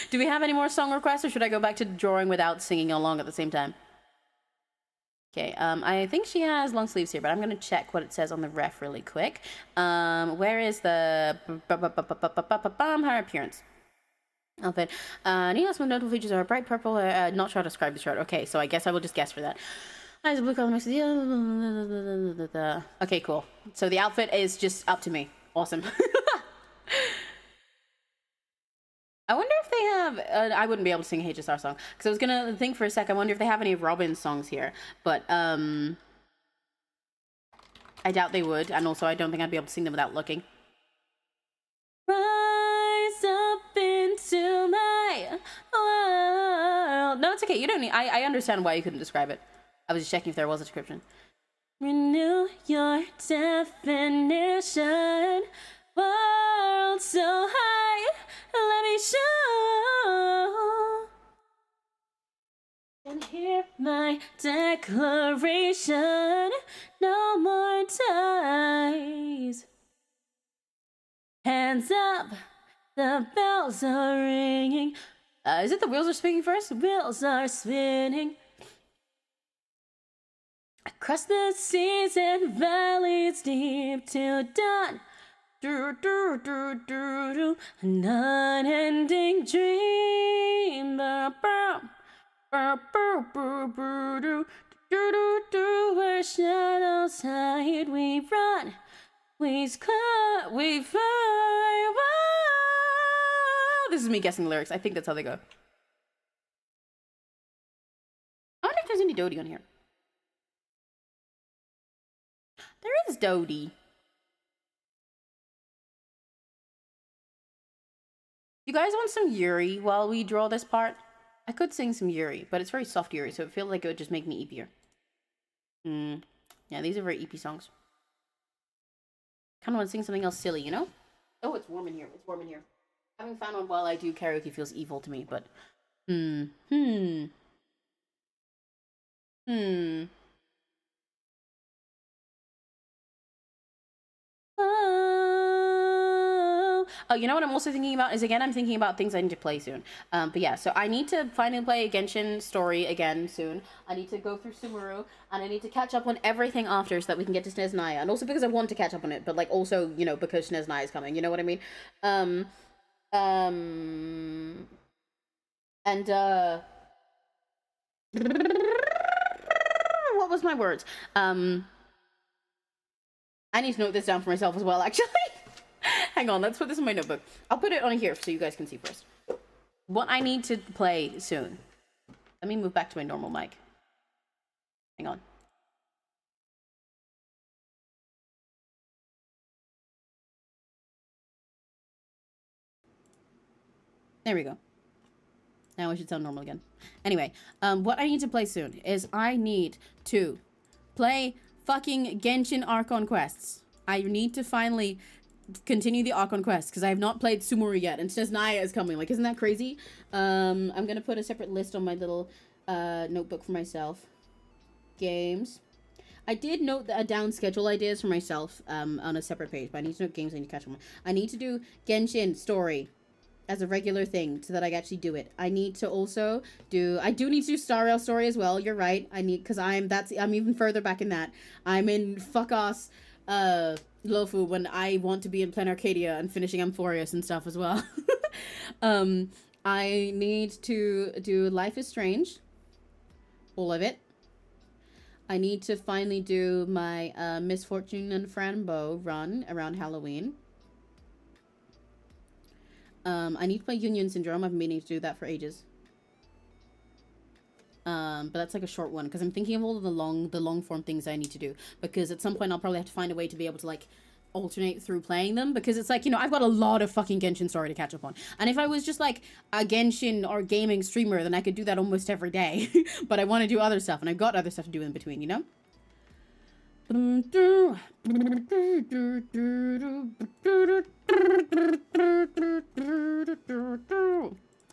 Do we have any more song requests, or should I go back to drawing without singing along at the same time? Okay, I think she has long sleeves here, but I'm gonna check what it says on the ref really quick. Where is the her appearance? Outfit. Neos with notable features are bright purple, not sure how to describe the shirt. Okay, so I guess I will just guess for that. Eyes blue color mixed with the... Okay, cool. So the outfit is just up to me. Awesome. I wonder if they have... I wouldn't be able to sing a HSR song. Because I was going to think for a sec, I wonder if they have any of Robin's songs here. But, I doubt they would. And also, I don't think I'd be able to sing them without looking. Rise up into my world. No, it's okay. You don't need... I understand why you couldn't describe it. I was just checking if there was a description. Renew your definition. World so high, let me show. And hear my declaration. No more ties. Hands up, the bells are ringing. Is it the wheels are spinning first? The wheels are spinning. Across the seas and valleys deep till dawn. Do, do, do, do, do. An unending dream. Ba, ba, ba, ba, ba, ba, do, do, do, do. Where shadows hide, we run. We fly. Whoa. This is me guessing the lyrics. I think that's how they go. I wonder if there's any Dodie on here. There is Dodie. You guys want some Yuri while we draw this part? I could sing some Yuri, but it's very soft Yuri, so it feels like it would just make me eepier. Yeah, these are very eepy songs. Kind of want to sing something else silly, you know? Oh, it's warm in here. It's warm in here. Having fun one while I do karaoke feels evil to me, but... Oh, you know what I'm also thinking about is, again, I'm thinking about things I need to play soon. But yeah, so I need to finally play a Genshin story again soon. I need to go through Sumeru, and I need to catch up on everything after so that we can get to SNES Naya. And also because I want to catch up on it, but like also, you know, because SNES Naya is coming, you know what I mean? What was my words? I need to note this down for myself as well, actually. Hang on, let's put this in my notebook. I'll put it on here so you guys can see first. What I need to play soon. Let me move back to my normal mic. Hang on. There we go. Now I should sound normal again. Anyway, what I need to play soon is I need to play fucking Genshin Archon quests. I need to finally continue the Archon quest because I have not played Sumeru yet, and SNES Naya is coming. Like, isn't that crazy? I'm gonna put a separate list on my little notebook for myself. Games. I did note down schedule ideas for myself on a separate page, but I need to note games I need to catch on. I need to do Genshin story as a regular thing so that I actually do it. I need to also do, I do need to do Star Rail story as well. You're right. I need, because I'm even further back in that. I'm in fuck-ass Lofu when I want to be in Plan Arcadia and finishing Amphorius and stuff as well. I need to do Life is Strange. All of it. I need to finally do my Misfortune and Frambo run around Halloween. I need to play Union Syndrome. I've been meaning to do that for ages. But that's like a short one because I'm thinking of all of the long form things I need to do, because at some point I'll probably have to find a way to be able to like alternate through playing them, because it's like, you know, I've got a lot of fucking Genshin story to catch up on, and if I was just like a Genshin or gaming streamer, then I could do that almost every day. But I want to do other stuff, and I've got other stuff to do in between, you know. And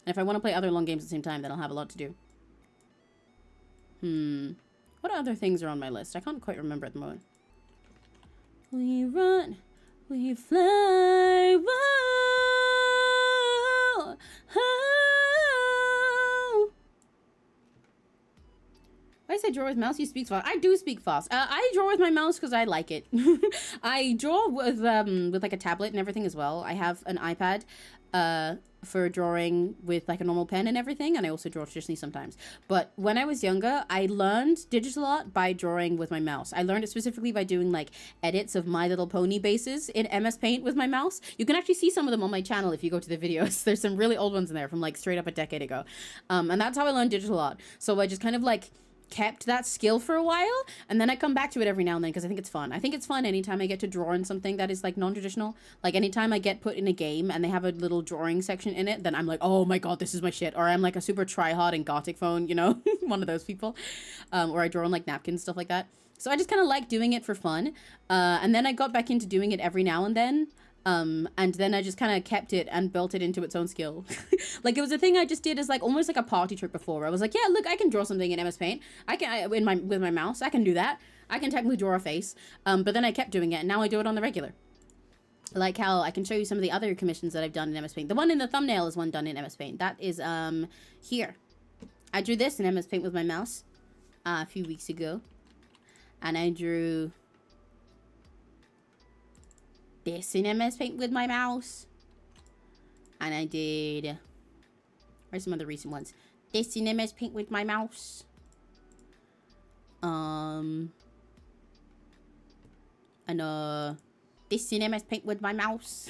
if I want to play other long games at the same time, then I'll have a lot to do. What other things are on my list? I can't quite remember at the moment. We run, we fly, whoa, oh. I say draw with mouse, you speak fast. I do speak fast. I draw with my mouse because I like it. I draw with like a tablet and everything as well. I have an iPad for drawing with like a normal pen and everything, and I also draw traditionally sometimes. But when I was younger, I learned digital art by drawing with my mouse. I learned it specifically by doing like edits of My Little Pony bases in MS Paint with my mouse. You can actually see some of them on my channel if you go to the videos. There's some really old ones in there from like straight up a decade ago. And that's how I learned digital art. So I just kind of like kept that skill for a while, and then I come back to it every now and then because I think it's fun. I think it's fun anytime I get to draw in something that is like non-traditional. Like anytime I get put in a game and they have a little drawing section in it, then I'm like, oh my god, this is my shit. Or I'm like a super try-hard and gothic phone, you know, one of those people. Or I draw on like napkins, stuff like that. So I just kind of like doing it for fun. And then I got back into doing it every now and then. And then I just kind of kept it and built it into its own skill. Like it was a thing I just did as like almost like a party trick before, where I was like, yeah, look, I can draw something in MS Paint. With my mouse, I can do that. I can technically draw a face. But then I kept doing it, and now I do it on the regular. Like how I can show you some of the other commissions that I've done in MS Paint. The one in the thumbnail is one done in MS Paint. That is here. I drew this in MS Paint with my mouse a few weeks ago, and I drew this in MS Paint with my mouse, and I did, where's some other recent ones, this in MS Paint with my mouse, and this in MS Paint with my mouse.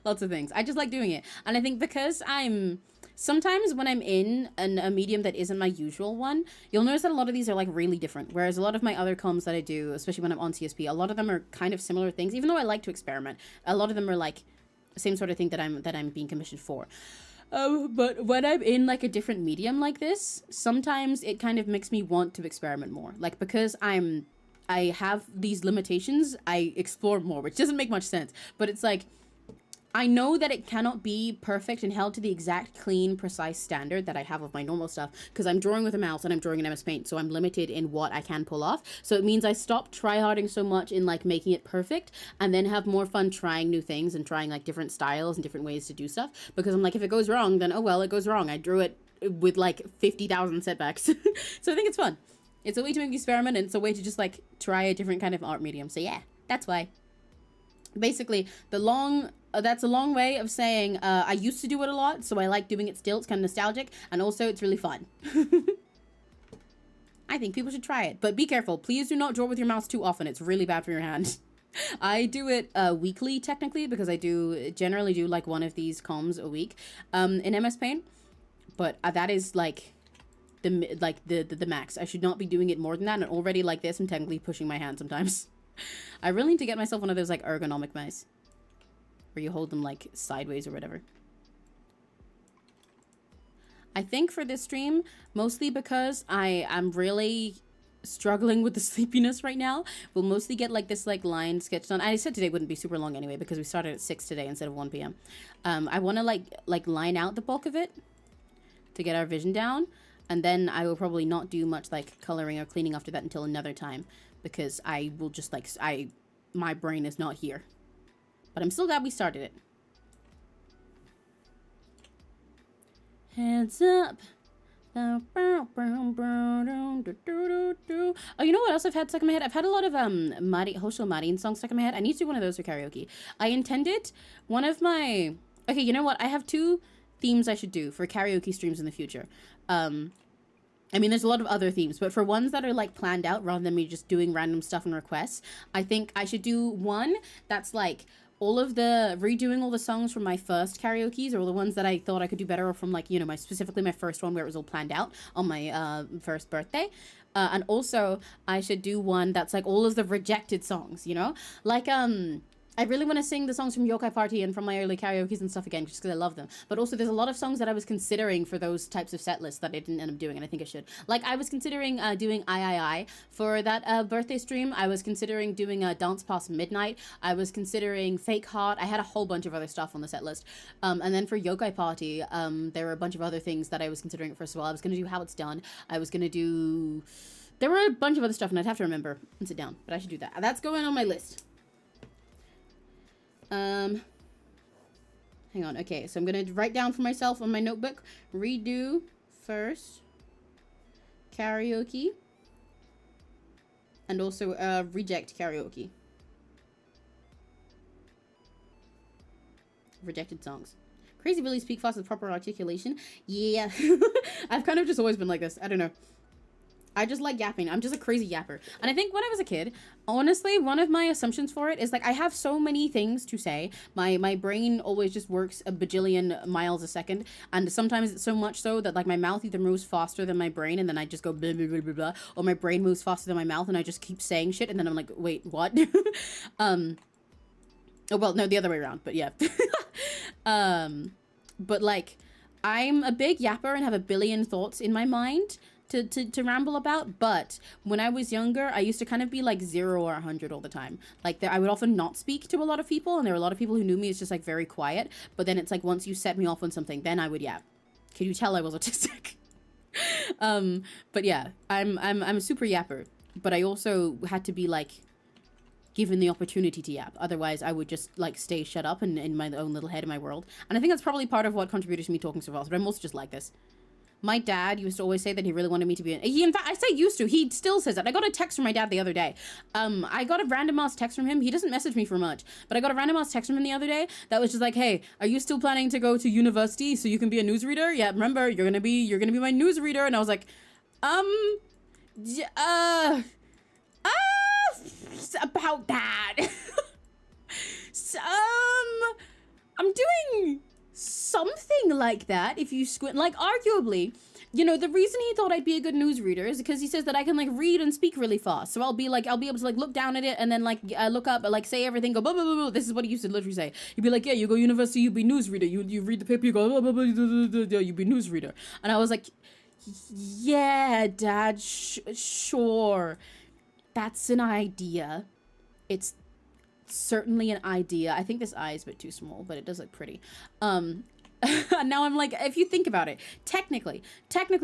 Lots of things. I just like doing it, and I think because sometimes when I'm in a medium that isn't my usual one, you'll notice that a lot of these are like really different. Whereas a lot of my other comms that I do, especially when I'm on CSP, a lot of them are kind of similar things. Even though I like to experiment, a lot of them are like the same sort of thing that I'm being commissioned for. But when I'm in like a different medium like this, sometimes it kind of makes me want to experiment more. Like because I have these limitations, I explore more, which doesn't make much sense. But it's like, I know that it cannot be perfect and held to the exact clean, precise standard that I have of my normal stuff, because I'm drawing with a mouse and I'm drawing in MS Paint, so I'm limited in what I can pull off. So it means I stop tryharding so much in like making it perfect, and then have more fun trying new things and trying like different styles and different ways to do stuff, because I'm like, if it goes wrong, then oh well, it goes wrong. I drew it with like 50,000 setbacks. So I think it's fun. It's a way to make me experiment, and it's a way to just like try a different kind of art medium. So yeah, that's why. Basically, that's a long way of saying I used to do it a lot, so I like doing it still. It's kind of nostalgic, and also it's really fun. I think people should try it, but be careful. Please do not draw with your mouse too often. It's really bad for your hand. I do it weekly, technically, because I generally do like one of these comms a week in MS Paint, but that is like the max. I should not be doing it more than that, and already like this, I'm technically pushing my hand sometimes. I really need to get myself one of those like ergonomic mice where you hold them like sideways or whatever. I think for this stream, mostly because I am really struggling with the sleepiness right now, we'll mostly get like this like line sketched on. I said today wouldn't be super long anyway because we started at 6 today instead of 1 p.m. I want to like line out the bulk of it to get our vision down, and then I will probably not do much like coloring or cleaning after that until another time. because I will just like, my brain is not here. But I'm still glad we started it. Heads up. Oh, you know what else I've had stuck in my head? I've had a lot of Hosho Marin songs stuck in my head. I need to do one of those for karaoke. I intended one of my... Okay, you know what? I have 2 themes I should do for karaoke streams in the future. I mean, there's a lot of other themes, but for ones that are like planned out rather than me just doing random stuff and requests, I think I should do one that's like redoing all the songs from my first karaoke's, or the ones that I thought I could do better, or from like, you know, specifically my first one where it was all planned out on my first birthday. And also I should do one that's like all of the rejected songs, you know, like I really want to sing the songs from Yokai Party and from my early karaoke's and stuff again, just because I love them. But also there's a lot of songs that I was considering for those types of set lists that I didn't end up doing, and I think I should. Like, I was considering doing I for that birthday stream. I was considering doing Dance Past Midnight. I was considering Fake Heart. I had a whole bunch of other stuff on the set list. And then for Yokai Party, there were a bunch of other things that I was considering first of all. I was going to do How It's Done. I was going to do... There were a bunch of other stuff, and I'd have to remember and sit down. But I should do that. That's going on my list. Hang on. Okay, so I'm gonna write down for myself on my notebook. Redo first karaoke, and also reject karaoke. Rejected songs. Crazy Billy speak fast with proper articulation. Yeah, I've kind of just always been like this. I don't know. I just like yapping. I'm just a crazy yapper. And I think when I was a kid, honestly, one of my assumptions for it is like I have so many things to say. My brain always just works a bajillion miles a second. And sometimes it's so much so that like my mouth either moves faster than my brain and then I just go blah, blah, blah, blah, blah. Or my brain moves faster than my mouth and I just keep saying shit. And then I'm like, wait, what? Oh, well, no, the other way around. But yeah. But like, I'm a big yapper and have a billion thoughts in my mind to ramble about, but when I was younger, I used to kind of be like 0 or 100 all the time. Like, I would often not speak to a lot of people, and there were a lot of people who knew me as just like very quiet, but then it's like once you set me off on something, then I would yap. Can you tell I was autistic? But yeah, I'm a super yapper, but I also had to be like given the opportunity to yap. Otherwise, I would just like stay shut up and in my own little head in my world. And I think that's probably part of what contributed to me talking so fast, but I'm also just like this. My dad used to always say that he really wanted me to be in fact, I say used to, he still says that. I got a text from my dad the other day. I got a random ass text from him. He doesn't message me for much, but I got a random ass text from him the other day that was just like, hey, are you still planning to go to university so you can be a newsreader? Yeah, remember, you're gonna be my newsreader. And I was like, about that. I'm doing something like that if you squint. Like, arguably, you know, the reason he thought I'd be a good newsreader is because he says that I can like read and speak really fast. So I'll be able to like look down at it and then like look up, like say everything, go blah, blah, blah, blah. This is what he used to literally say. He'd be like, yeah, you go university, you be newsreader. You read the paper, you go blah, blah, blah, blah, blah, blah, you be newsreader. And I was like, yeah, Dad, sure. That's an idea. It's certainly an idea. I think this eye is a bit too small, but it does look pretty. Now I'm like, if you think about it, technically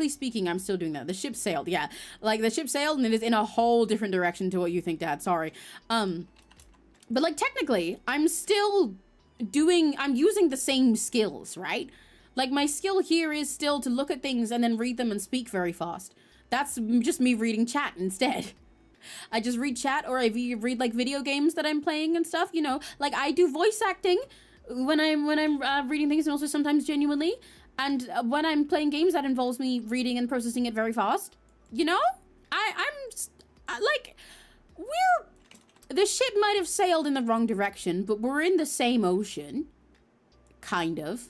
speaking, I'm still doing that. The ship sailed, yeah. Like, the ship sailed and it is in a whole different direction to what you think, Dad. Sorry. But like, technically, I'm using the same skills, right? Like, my skill here is still to look at things and then read them and speak very fast. That's just me reading chat instead. I just read chat, or I read like video games that I'm playing and stuff, you know. Like, I do voice acting when I'm reading things, and also sometimes genuinely. And when I'm playing games, that involves me reading and processing it very fast. You know, I'm like, the ship might have sailed in the wrong direction, but we're in the same ocean, kind of.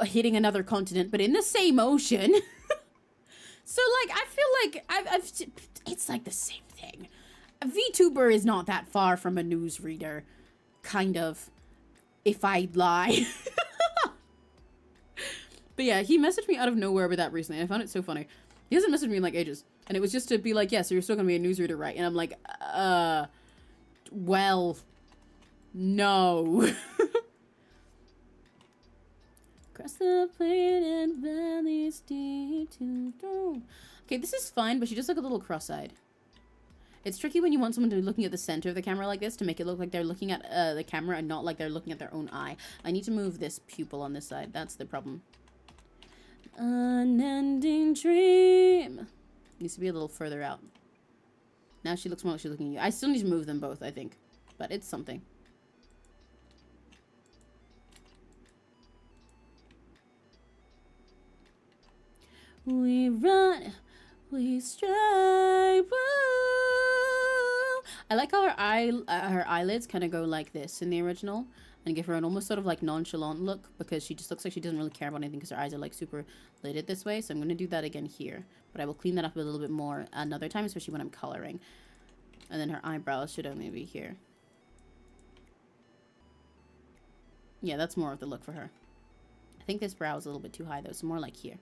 Hitting another continent, but in the same ocean. So, like, I feel like it's like the same thing. A VTuber is not that far from a newsreader, kind of, if I lie. But yeah, he messaged me out of nowhere with that recently. I found it so funny. He hasn't messaged me in like ages. And it was just to be like, yeah, so you're still gonna be a newsreader, right? And I'm like, well, no. Across the plain and valleys deep to dawn. Okay, this is fine, but she does look a little cross-eyed. It's tricky when you want someone to be looking at the center of the camera like this to make it look like they're looking at the camera and not like they're looking at their own eye. I need to move this pupil on this side. That's the problem. Unending dream. Needs to be a little further out. Now she looks more like she's looking at you. I still need to move them both, I think. But it's something. We run, we strive. Woo! I like how her eyelids kind of go like this in the original and give her an almost sort of like nonchalant look because she just looks like she doesn't really care about anything because her eyes are like super lidded this way. So I'm going to do that again here. But I will clean that up a little bit more another time, especially when I'm coloring. And then her eyebrows should only be here. Yeah, that's more of the look for her. I think this brow is a little bit too high though, so more like here.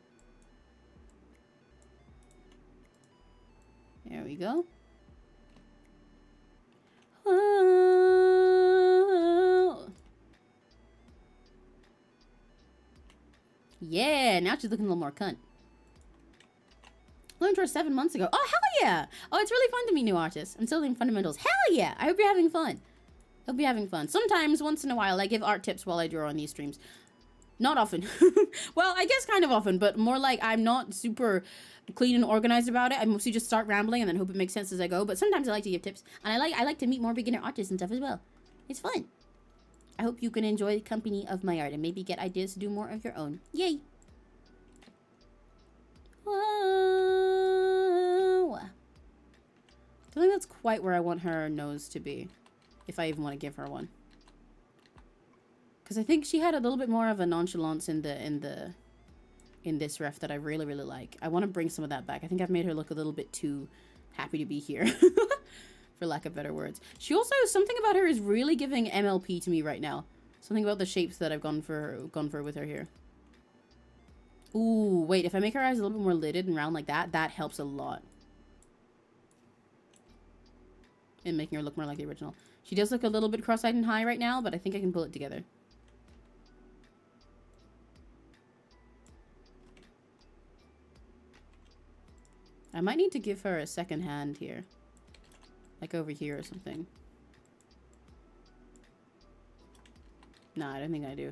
There we go. Oh. Yeah, now she's looking a little more cunt. Learned her 7 months ago. Oh, hell yeah! Oh, it's really fun to meet new artists. I'm still learning fundamentals. Hell yeah! I hope you're having fun. Hope you're having fun. Sometimes, once in a while, I give art tips while I draw on these streams. Not often. Well, I guess kind of often, but more like I'm not super clean and organized about it. I mostly just start rambling and then hope it makes sense as I go. But sometimes I like to give tips, and I like to meet more beginner artists and stuff as well. It's fun. I hope you can enjoy the company of my art and maybe get ideas to do more of your own. Yay! Whoa. I don't think that's quite where I want her nose to be, if I even want to give her one. Because I think she had a little bit more of a nonchalance in this ref that I really, really like. I want to bring some of that back. I think I've made her look a little bit too happy to be here. For lack of better words. She also, something about her is really giving MLP to me right now. Something about the shapes that I've gone for with her here. Ooh, wait, if I make her eyes a little bit more lidded and round like that, that helps a lot. In making her look more like the original. She does look a little bit cross-eyed and high right now, but I think I can pull it together. I might need to give her a second hand here. Like over here or something. Nah, I don't think I do.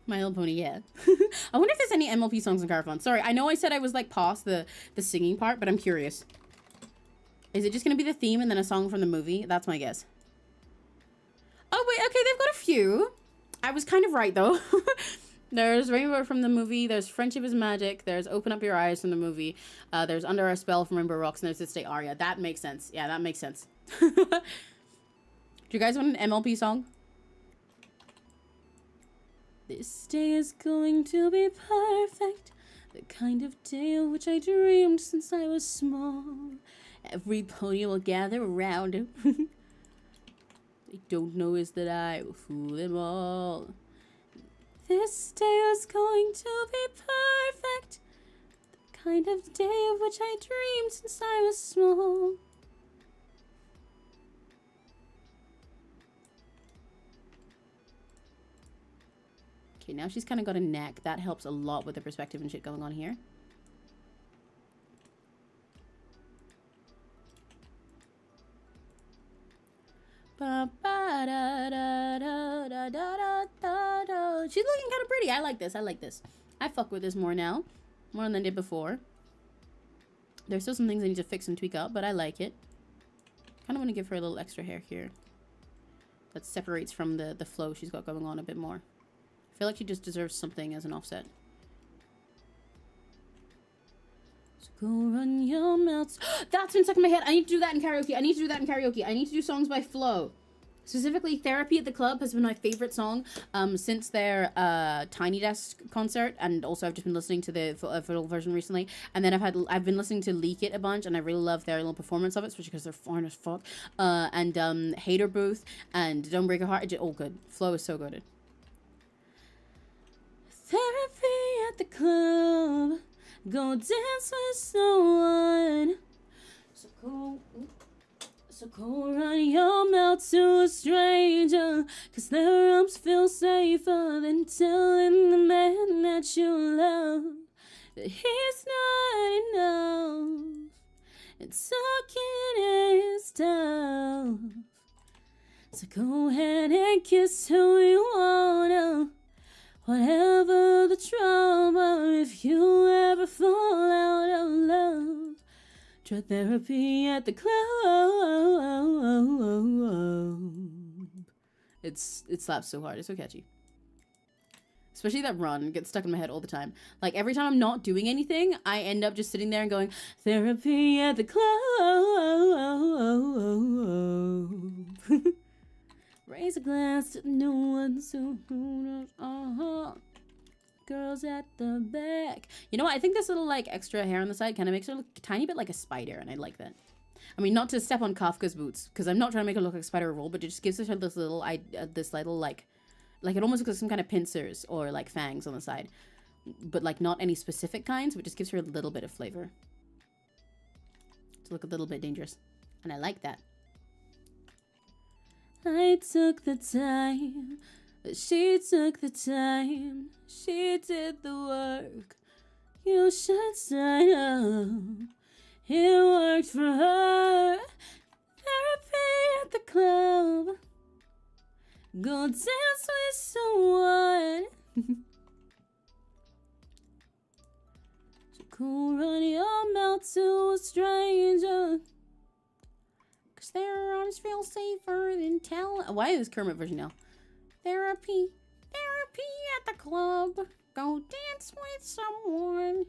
My Little Pony, yeah. I wonder if there's any MLP songs in Carafon. Sorry, I know I said I was like past the singing part, but I'm curious. Is it just gonna be the theme and then a song from the movie? That's my guess. Oh wait, okay, they've got a few. I was kind of right though. There's Rainbow from the movie, there's Friendship is Magic, there's Open Up Your Eyes from the movie, there's Under Our Spell from Rainbow Rocks, and there's This Day Aria. That makes sense. Yeah, that makes sense. Do you guys want an MLP song? This day is going to be perfect, the kind of day of which I dreamed since I was small. Every pony will gather around. They don't know is that I will fool them all. This day is going to be perfect, the kind of day of which I dreamed since I was small. Okay, now she's kind of got a neck. That helps a lot with the perspective and shit going on here. She's looking kind of pretty. I like this. I like this. I fuck with this more now. More than I did before. There's still some things I need to fix and tweak up, but I like it. Kind of want to give her a little extra hair here. That separates from the flow she's got going on a bit more. I feel like she just deserves something as an offset. So go run your mouths. That's been stuck in my head. I need to do that in karaoke. I need to do that in karaoke. I need to do songs by Flo. Specifically, Therapy at the Club has been my favorite song since their Tiny Desk concert, and also I've just been listening to the full version recently. And then I've been listening to Leak It a bunch, and I really love their little performance of it, especially because they're foreign as fuck. And Hater Booth and Don't Break a Heart. All good. Flo is so good. Therapy at the club. Go dance with someone. So go. So go run your mouth to a stranger, 'cause their arms feel safer than telling the man that you love that he's not enough and sucking his tough. So go ahead and kiss who you wanna, whatever the trouble. If you ever fall out of love, try therapy at the club. It slaps so hard. It's so catchy. Especially that run gets stuck in my head all the time. Like every time I'm not doing anything, I end up just sitting there and going, therapy at the club. Raise a glass to no one so girls at the back. You know what? I think this little like extra hair on the side kind of makes her look a tiny bit like a spider, and I like that. I mean, not to step on Kafka's boots, because I'm not trying to make her look like a spider roll, but it just gives her this little like it almost looks like some kind of pincers or like fangs on the side, but like not any specific kinds, but just gives her a little bit of flavor to look a little bit dangerous, and I like that. I took the time, she took the time, she did the work. You should sign up. It worked for her. Therapy at the club. Go dance with someone. So go run your mouth to a stranger, 'cause their arms feel safer than tell. Why is this Kermit version now? Therapy at the club. Go dance with someone.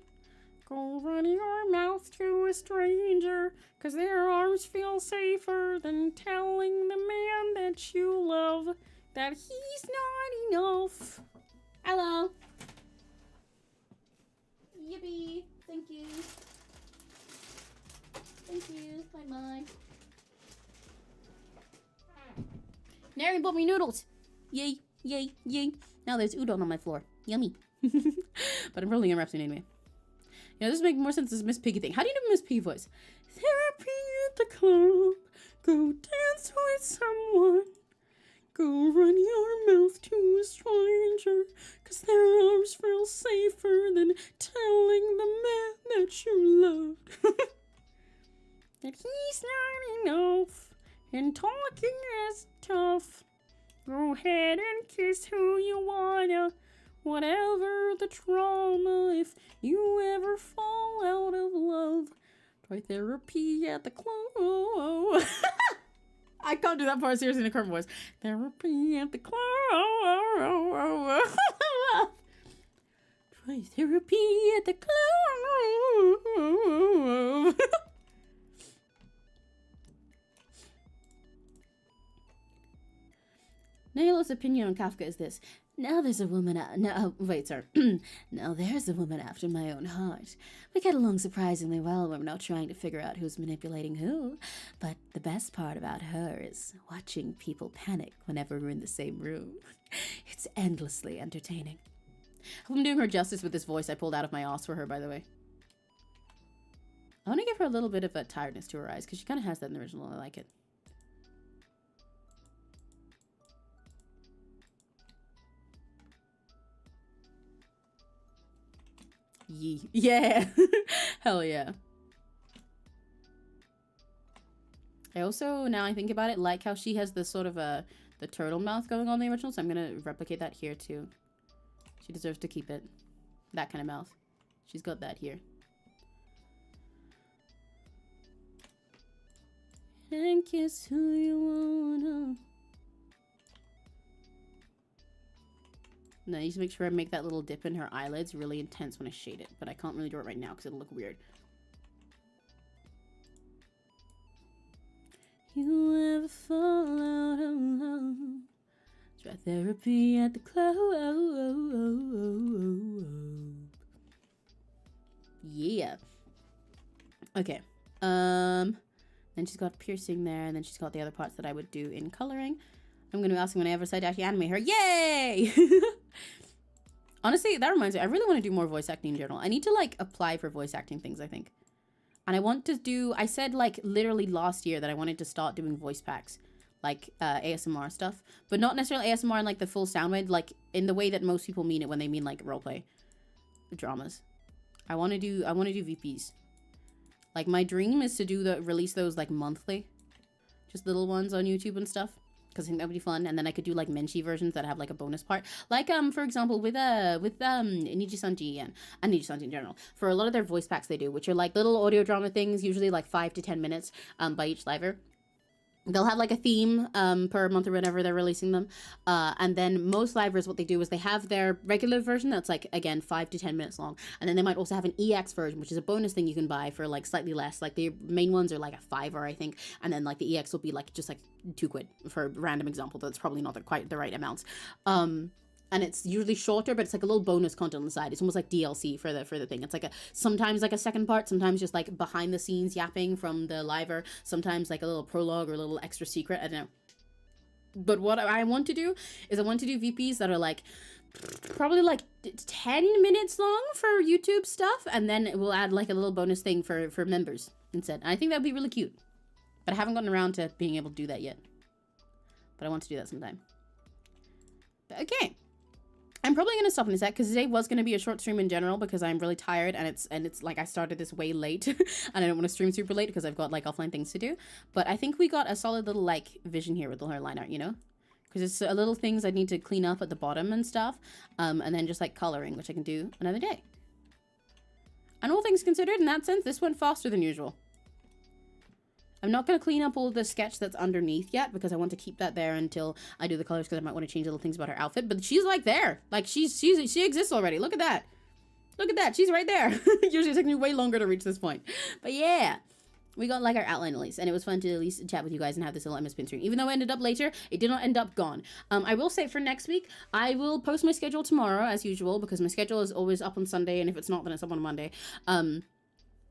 Go run your mouth to a stranger, 'cause their arms feel safer than telling the man that you love that he's not enough. Hello. Yippee. Thank you. Thank you. Bye-bye. Nary bought me noodles. Yay, yay, yay. Now there's udon on my floor. Yummy. But I'm probably gonna wrap it anyway. You know, this makes more sense as Miss Piggy thing. How do you do Miss Piggy voice? Therapy at the club. Go dance with someone. Go run your mouth to a stranger, 'cause their arms feel safer than telling the man that you love that he's not enough and talking is tough. Go ahead and kiss who you wanna, whatever the trauma. If you ever fall out of love, try therapy at the club. I can't do that part seriously in a current voice. Therapy at the club. Try therapy at the club. Nayla's opinion on Kafka is this. Now there's a woman now there's a woman after my own heart. We get along surprisingly well when we're not trying to figure out who's manipulating who. But the best part about her is watching people panic whenever we're in the same room. It's endlessly entertaining. I hope I'm doing her justice with this voice I pulled out of my ass for her, by the way. I want to give her a little bit of a tiredness to her eyes, because she kind of has that in the original. I like it. Yeah. Hell yeah. I also, now I think about it, like how she has this sort of the turtle mouth going on in the original, so I'm gonna replicate that here too. She deserves to keep it. That kind of mouth. She's got that here. And kiss who you wanna. No, I need to make sure I make that little dip in her eyelids really intense when I shade it, but I can't really do it right now because it'll look weird. You ever fall out of love? Try therapy at the club. Yeah. Okay. Then she's got piercing there, and then she's got the other parts that I would do in coloring. I'm going to be asking when I ever decide to actually animate her. Yay! Honestly, that reminds me. I really want to do more voice acting in general. I need to, like, apply for voice acting things, I think. And I want to do, I said like literally last year that I wanted to start doing voice packs, like ASMR stuff, but not necessarily ASMR in like the full sound way, like in the way that most people mean it when they mean like roleplay dramas. I want to do VPs. Like my dream is to release those like monthly, just little ones on YouTube and stuff. Because I think that would be fun, and then I could do like Menshi versions that have like a bonus part, like for example with Niji-sanji and Niji-sanji in general, for a lot of their voice packs they do, which are like little audio drama things, usually like 5 to 10 minutes by each liver. They'll have like a theme per month or whenever they're releasing them, and then most livers, what they do is they have their regular version that's like, again, 5 to 10 minutes long, and then they might also have an EX version, which is a bonus thing you can buy for like slightly less. Like the main ones are like a $5, I think, and then like the EX will be like just like £2 for a random example. That's probably not quite the right amounts. And it's usually shorter, but it's like a little bonus content on the side. It's almost like DLC for the thing. It's like sometimes like a second part, sometimes just like behind the scenes yapping from the liver, sometimes like a little prologue or a little extra secret. I don't know. But what I want to do is I want to do VPs that are like probably like 10 minutes long for YouTube stuff, and then we'll add like a little bonus thing for members instead. And I think that would be really cute. But I haven't gotten around to being able to do that yet. But I want to do that sometime. But okay. I'm probably going to stop in a sec because today was going to be a short stream in general because I'm really tired, and it's like I started this way late and I don't want to stream super late because I've got like offline things to do. But I think we got a solid little like vision here with the her line art, you know, because it's a little things I need to clean up at the bottom and stuff, and then just like coloring, which I can do another day. And all things considered, in that sense, this went faster than usual. I'm not going to clean up all the sketch that's underneath yet because I want to keep that there until I do the colors, because I might want to change little things about her outfit. But she's like there. Like she exists already. Look at that. Look at that. She's right there. Usually it takes me way longer to reach this point. But yeah, we got like our outline at least. And it was fun to at least chat with you guys and have this little MS Pin stream. Even though it ended up later, it did not end up gone. I will say for next week, I will post my schedule tomorrow as usual because my schedule is always up on Sunday. And if it's not, then it's up on Monday.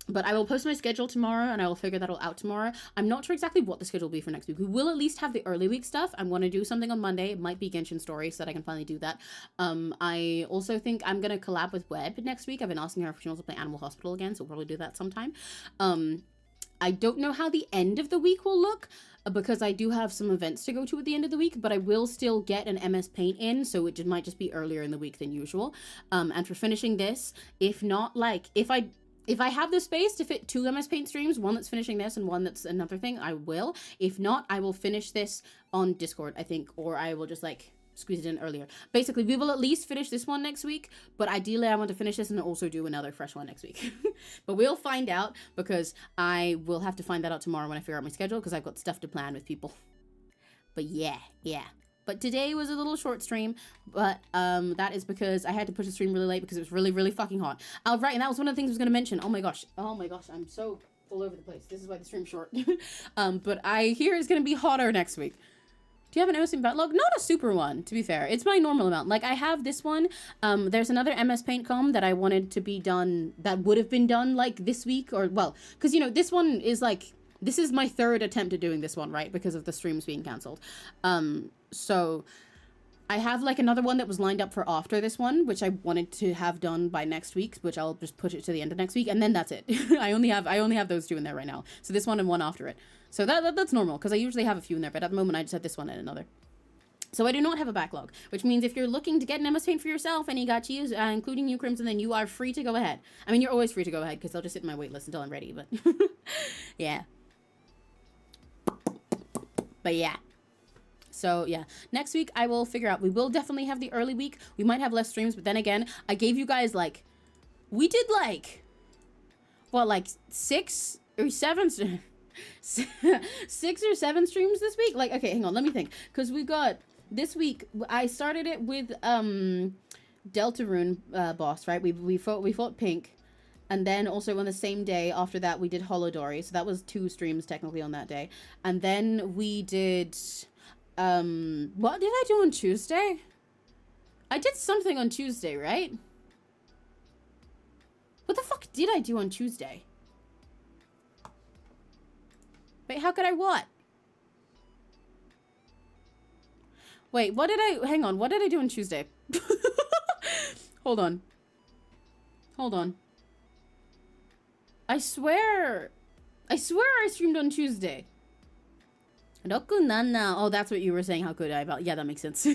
But I will post my schedule tomorrow, and I will figure that all out tomorrow. I'm not sure exactly what the schedule will be for next week. We will at least have the early week stuff. I'm going to do something on Monday. It might be Genshin Story, so that I can finally do that. I also think I'm going to collab with Webb next week. I've been asking her if she wants to play Animal Hospital again, so we'll probably do that sometime. I don't know how the end of the week will look, because I do have some events to go to at the end of the week, but I will still get an MS Paint in, so it might just be earlier in the week than usual. And for finishing this, if not, like, if I have the space to fit 2 MS Paint streams, one that's finishing this and one that's another thing, I will. If not, I will finish this on Discord, I think, or I will just like squeeze it in earlier. Basically, we will at least finish this one next week, but ideally I want to finish this and also do another fresh one next week. But we'll find out, because I will have to find that out tomorrow when I figure out my schedule, because I've got stuff to plan with people. But yeah. But today was a little short stream, but that is because I had to push the stream really late because it was really, really fucking hot. Right, and that was one of the things I was going to mention. Oh my gosh, I'm so all over the place. This is why the stream's short. But I hear it's going to be hotter next week. Do you have an MS Paint backlog? Not a super one, to be fair. It's my normal amount. Like, I have this one. There's another MS Paint com that I wanted to be done, that would have been done, like, this week. Or, well, because, you know, this one is, like, this is my 3rd attempt at doing this one, right? Because of the streams being cancelled. So I have like another one that was lined up for after this one, which I wanted to have done by next week, which I'll just push it to the end of next week, and then that's it. I only have those 2 in there right now. So this one and one after it. So that's normal, because I usually have a few in there, but at the moment I just have this one and another. So I do not have a backlog, which means if you're looking to get an MS Paint for yourself, and you got to use, including you, Crimson, then you are free to go ahead. I mean, you're always free to go ahead, because I'll just sit in my wait list until I'm ready, but yeah. But yeah. So yeah, next week I will figure out. We will definitely have the early week. We might have less streams, but then again, I gave you guys like, we did like, what, like 6 or 7 6 or 7 streams this week. Like, okay, hang on, let me think, because we got this week. I started it with Deltarune boss, right? We fought Pink. And then also on the same day after that, we did Holodori. So that was 2 streams technically on that day. And then we did, what did I do on Tuesday? I did something on Tuesday, right? What the fuck did I do on Tuesday? Wait, how could I what? Wait, hang on, what did I do on Tuesday? Hold on. I swear I streamed on Tuesday. Roku nana. Oh, that's what you were saying. How could I? About, yeah, that makes sense.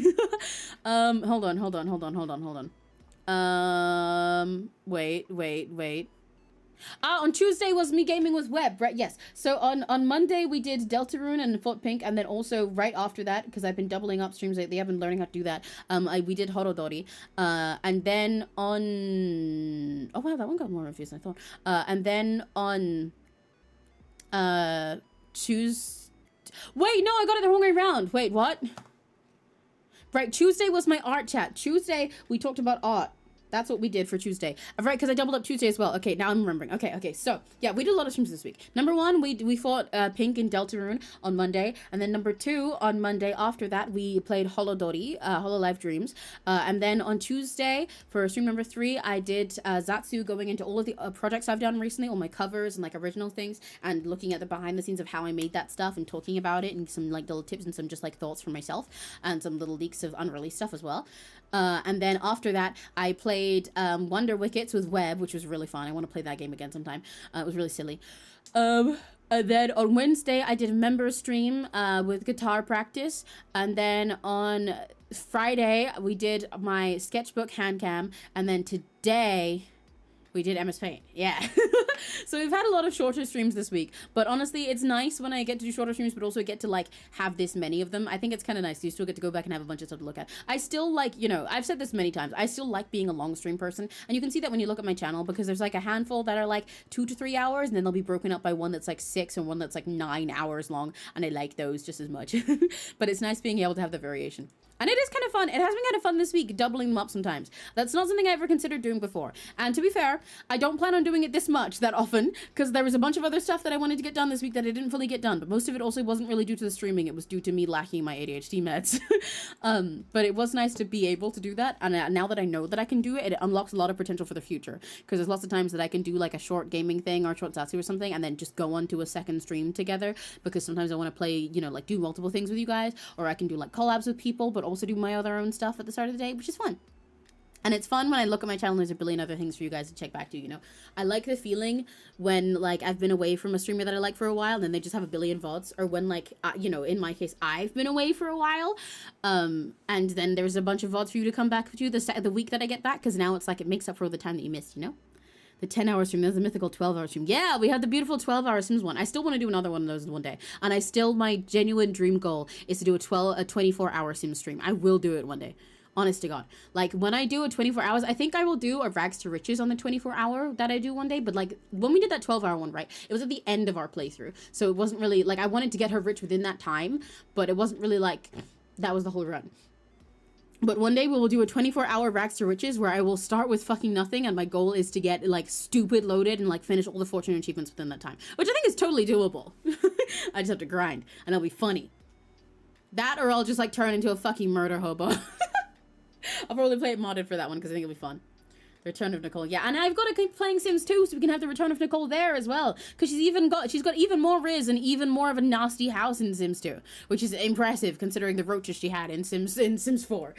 Hold on. Wait. On Tuesday was me gaming with Web, right? Yes. So on Monday we did Deltarune and Fort Pink, and then also right after that, because I've been doubling up streams lately, I've been learning how to do that. We did Horodori, and then on oh wow, that one got more reviews than I thought. And then on Tuesday. Wait, no, I got it the wrong way around. Wait, what? Right, Tuesday was my art chat. Tuesday we talked about art. That's what we did for Tuesday. Right, because I doubled up Tuesday as well. Okay, now I'm remembering. Okay. So, yeah, we did a lot of streams this week. Number one, we fought Pink in Deltarune on Monday. And then number two, on Monday after that, we played Holodori, Hololive Dreams. And then on Tuesday, for stream number 3, I did Zatsu, going into all of the projects I've done recently, all my covers and, like, original things, and looking at the behind the scenes of how I made that stuff and talking about it, and some, like, little tips and some just, like, thoughts for myself, and some little leaks of unreleased stuff as well. And then after that, I played Wonder Wickets with Web, which was really fun. I want to play that game again sometime. It was really silly. And then on Wednesday, I did a member stream with guitar practice. And then on Friday, we did my sketchbook hand cam. And then today, we did MS Paint. Yeah. So we've had a lot of shorter streams this week, but honestly, it's nice when I get to do shorter streams, but also get to, like, have this many of them. I think it's kind of nice. You still get to go back and have a bunch of stuff to look at. I still like, you know, I've said this many times, I still like being a long stream person. And you can see that when you look at my channel, because there's like a handful that are like 2 to 3 hours, and then they'll be broken up by one that's like 6 and one that's like 9 hours long. And I like those just as much. But it's nice being able to have the variation. And it is kind of fun. It has been kind of fun this week, doubling them up sometimes. That's not something I ever considered doing before. And to be fair, I don't plan on doing it this much, that often, because there was a bunch of other stuff that I wanted to get done this week that I didn't fully get done. But most of it also wasn't really due to the streaming. It was due to me lacking my ADHD meds. But it was nice to be able to do that. And now that I know that I can do it, it unlocks a lot of potential for the future. Because there's lots of times that I can do like a short gaming thing or a short Zatsu or something, and then just go on to a second stream together. Because sometimes I want to play, you know, like do multiple things with you guys. Or I can do like collabs with people, but also do my other own stuff at the start of the day, which is fun. And it's fun when I look at my channel, there's a billion other things for you guys to check back to, you know. I like the feeling when, like, I've been away from a streamer that I like for a while, and then they just have a billion VODs, or when, like, you know, in my case, I've been away for a while, and then there's a bunch of VODs for you to come back to the week that I get back, because now it's like it makes up for all the time that you missed, you know. The 10-hour stream, there's a mythical 12-hour stream. Yeah, we had the beautiful 12-hour Sims one. I still want to do another one of those one day. And my genuine dream goal is to do a 24-hour Sims stream. I will do it one day. Honest to God. Like, when I do a 24 hours, I think I will do a rags to riches on the 24-hour that I do one day. But, like, when we did that 12-hour one, right, it was at the end of our playthrough. So it wasn't really, like, I wanted to get her rich within that time. But it wasn't really, like, that was the whole run. But one day we will do a 24-hour rags to riches where I will start with fucking nothing, and my goal is to get, like, stupid loaded and, like, finish all the fortune achievements within that time. Which I think is totally doable. I just have to grind, and it'll be funny. That, or I'll just, like, turn into a fucking murder hobo. I'll probably play it modded for that one, because I think it'll be fun. The Return of Nicole. Yeah, and I've got to keep playing Sims 2 so we can have the Return of Nicole there as well. Because she's got even more Riz and even more of a nasty house in Sims 2. Which is impressive considering the roaches she had in Sims 4.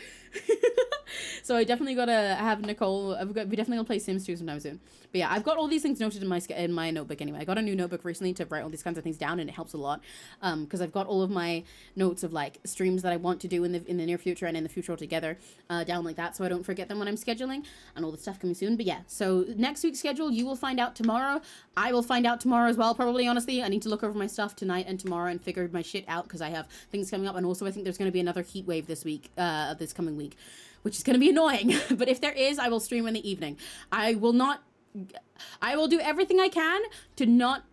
So I definitely got to have Nicole. We definitely going to play Sims 2 sometime soon. But yeah, I've got all these things noted in my notebook anyway. I got a new notebook recently to write all these kinds of things down, and it helps a lot. Because I've got all of my notes of, like, streams that I want to do in the near future and in the future altogether down like that, so I don't forget them when I'm scheduling, and all the stuff coming soon. But yeah, so next week's schedule you will find out tomorrow. I will find out tomorrow as well, probably, honestly. I need to look over my stuff tonight and tomorrow and figure my shit out, because I have things coming up, and also I think there's going to be another heat wave this week, this coming week, which is going to be annoying. But if there is, I will stream in the evening. I will do everything I can to not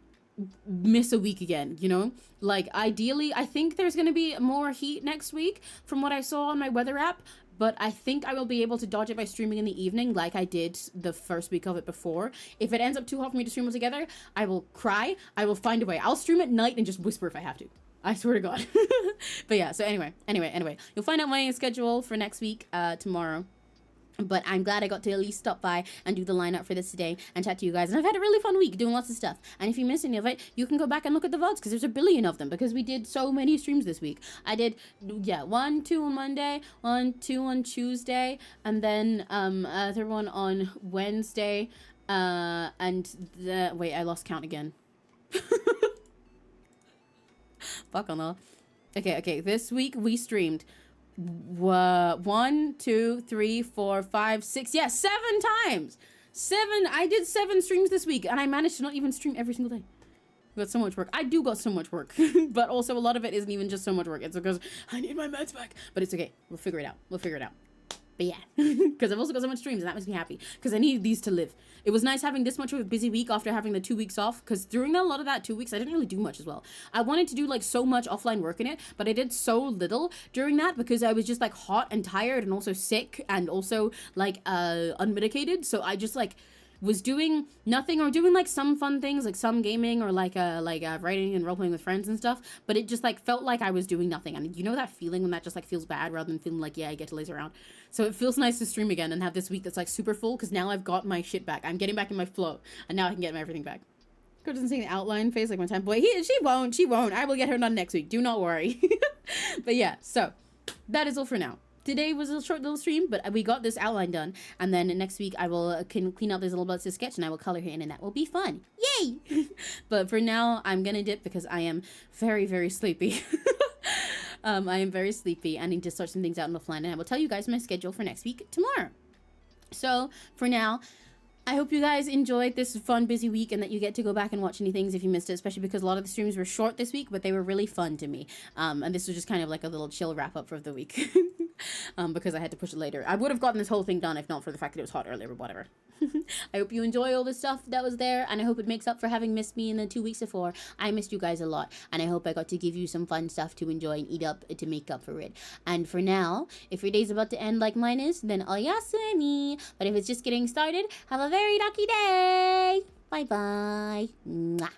miss a week again, you know? Like, ideally, I think there's going to be more heat next week from what I saw on my weather app, but I think I will be able to dodge it by streaming in the evening like I did the first week of it before. If it ends up too hot for me to stream altogether, I will cry. I will find a way. I'll stream at night and just whisper if I have to. I swear to God. But yeah, so anyway. You'll find out my schedule for next week tomorrow. But I'm glad I got to at least stop by and do the lineup for this today and chat to you guys. And I've had a really fun week doing lots of stuff. And if you missed any of it, you can go back and look at the VODs, because there's a billion of them, because we did so many streams this week. I did, 1, 2 on Monday, 1, 2 on Tuesday, and then third one on Wednesday. Wait, I lost count again. Fuck on though. Okay. This week we streamed 1, 2, 3, 4, 5, 6. Yeah, 7 times. 7. I did 7 streams this week, and I managed to not even stream every single day. I got so much work. I do got so much work, but also a lot of it isn't even just so much work. It's because I need my meds back. But it's okay. We'll figure it out. But yeah, because I've also got so much streams, and that makes me happy because I need these to live. It was nice having this much of a busy week after having the 2 weeks off, because during a lot of that 2 weeks, I didn't really do much as well. I wanted to do like so much offline work in it, but I did so little during that because I was just like hot and tired and also sick and also like unmedicated. So I just like was doing nothing or doing like some fun things, like some gaming or like writing and role-playing with friends and stuff, but it just like felt like I was doing nothing. And you know that feeling when that just like feels bad rather than feeling like, yeah, I get to laze around. So it feels nice to stream again and have this week that's like super full, because now I've got my shit back. I'm getting back in my flow, and now I can get everything back. Girl doesn't say the outline phase like one time. Boy, she won't. I will get her done next week. Do not worry. But yeah, so that is all for now. Today was a short little stream, but we got this outline done, and then next week I will clean out this little bits of sketch and I will color it in, and that will be fun. Yay! But for now, I'm gonna dip because I am very, very sleepy. I am very sleepy. I need to sort some things out in offline, and I will tell you guys my schedule for next week tomorrow. So for now, I hope you guys enjoyed this fun, busy week, and that you get to go back and watch any things if you missed it, especially because a lot of the streams were short this week, but they were really fun to me. And this was just kind of like a little chill wrap up for the week. Because I had to push it later. I would have gotten this whole thing done if not for the fact that it was hot earlier, but whatever. I hope you enjoy all the stuff that was there, and I hope it makes up for having missed me in the 2 weeks before. I missed you guys a lot, and I hope I got to give you some fun stuff to enjoy and eat up to make up for it. And for now, if your day's about to end like mine is, then 𝘆cie𝘂𝗿. But if it's just getting started, have a very lucky day. Bye bye. Mwah.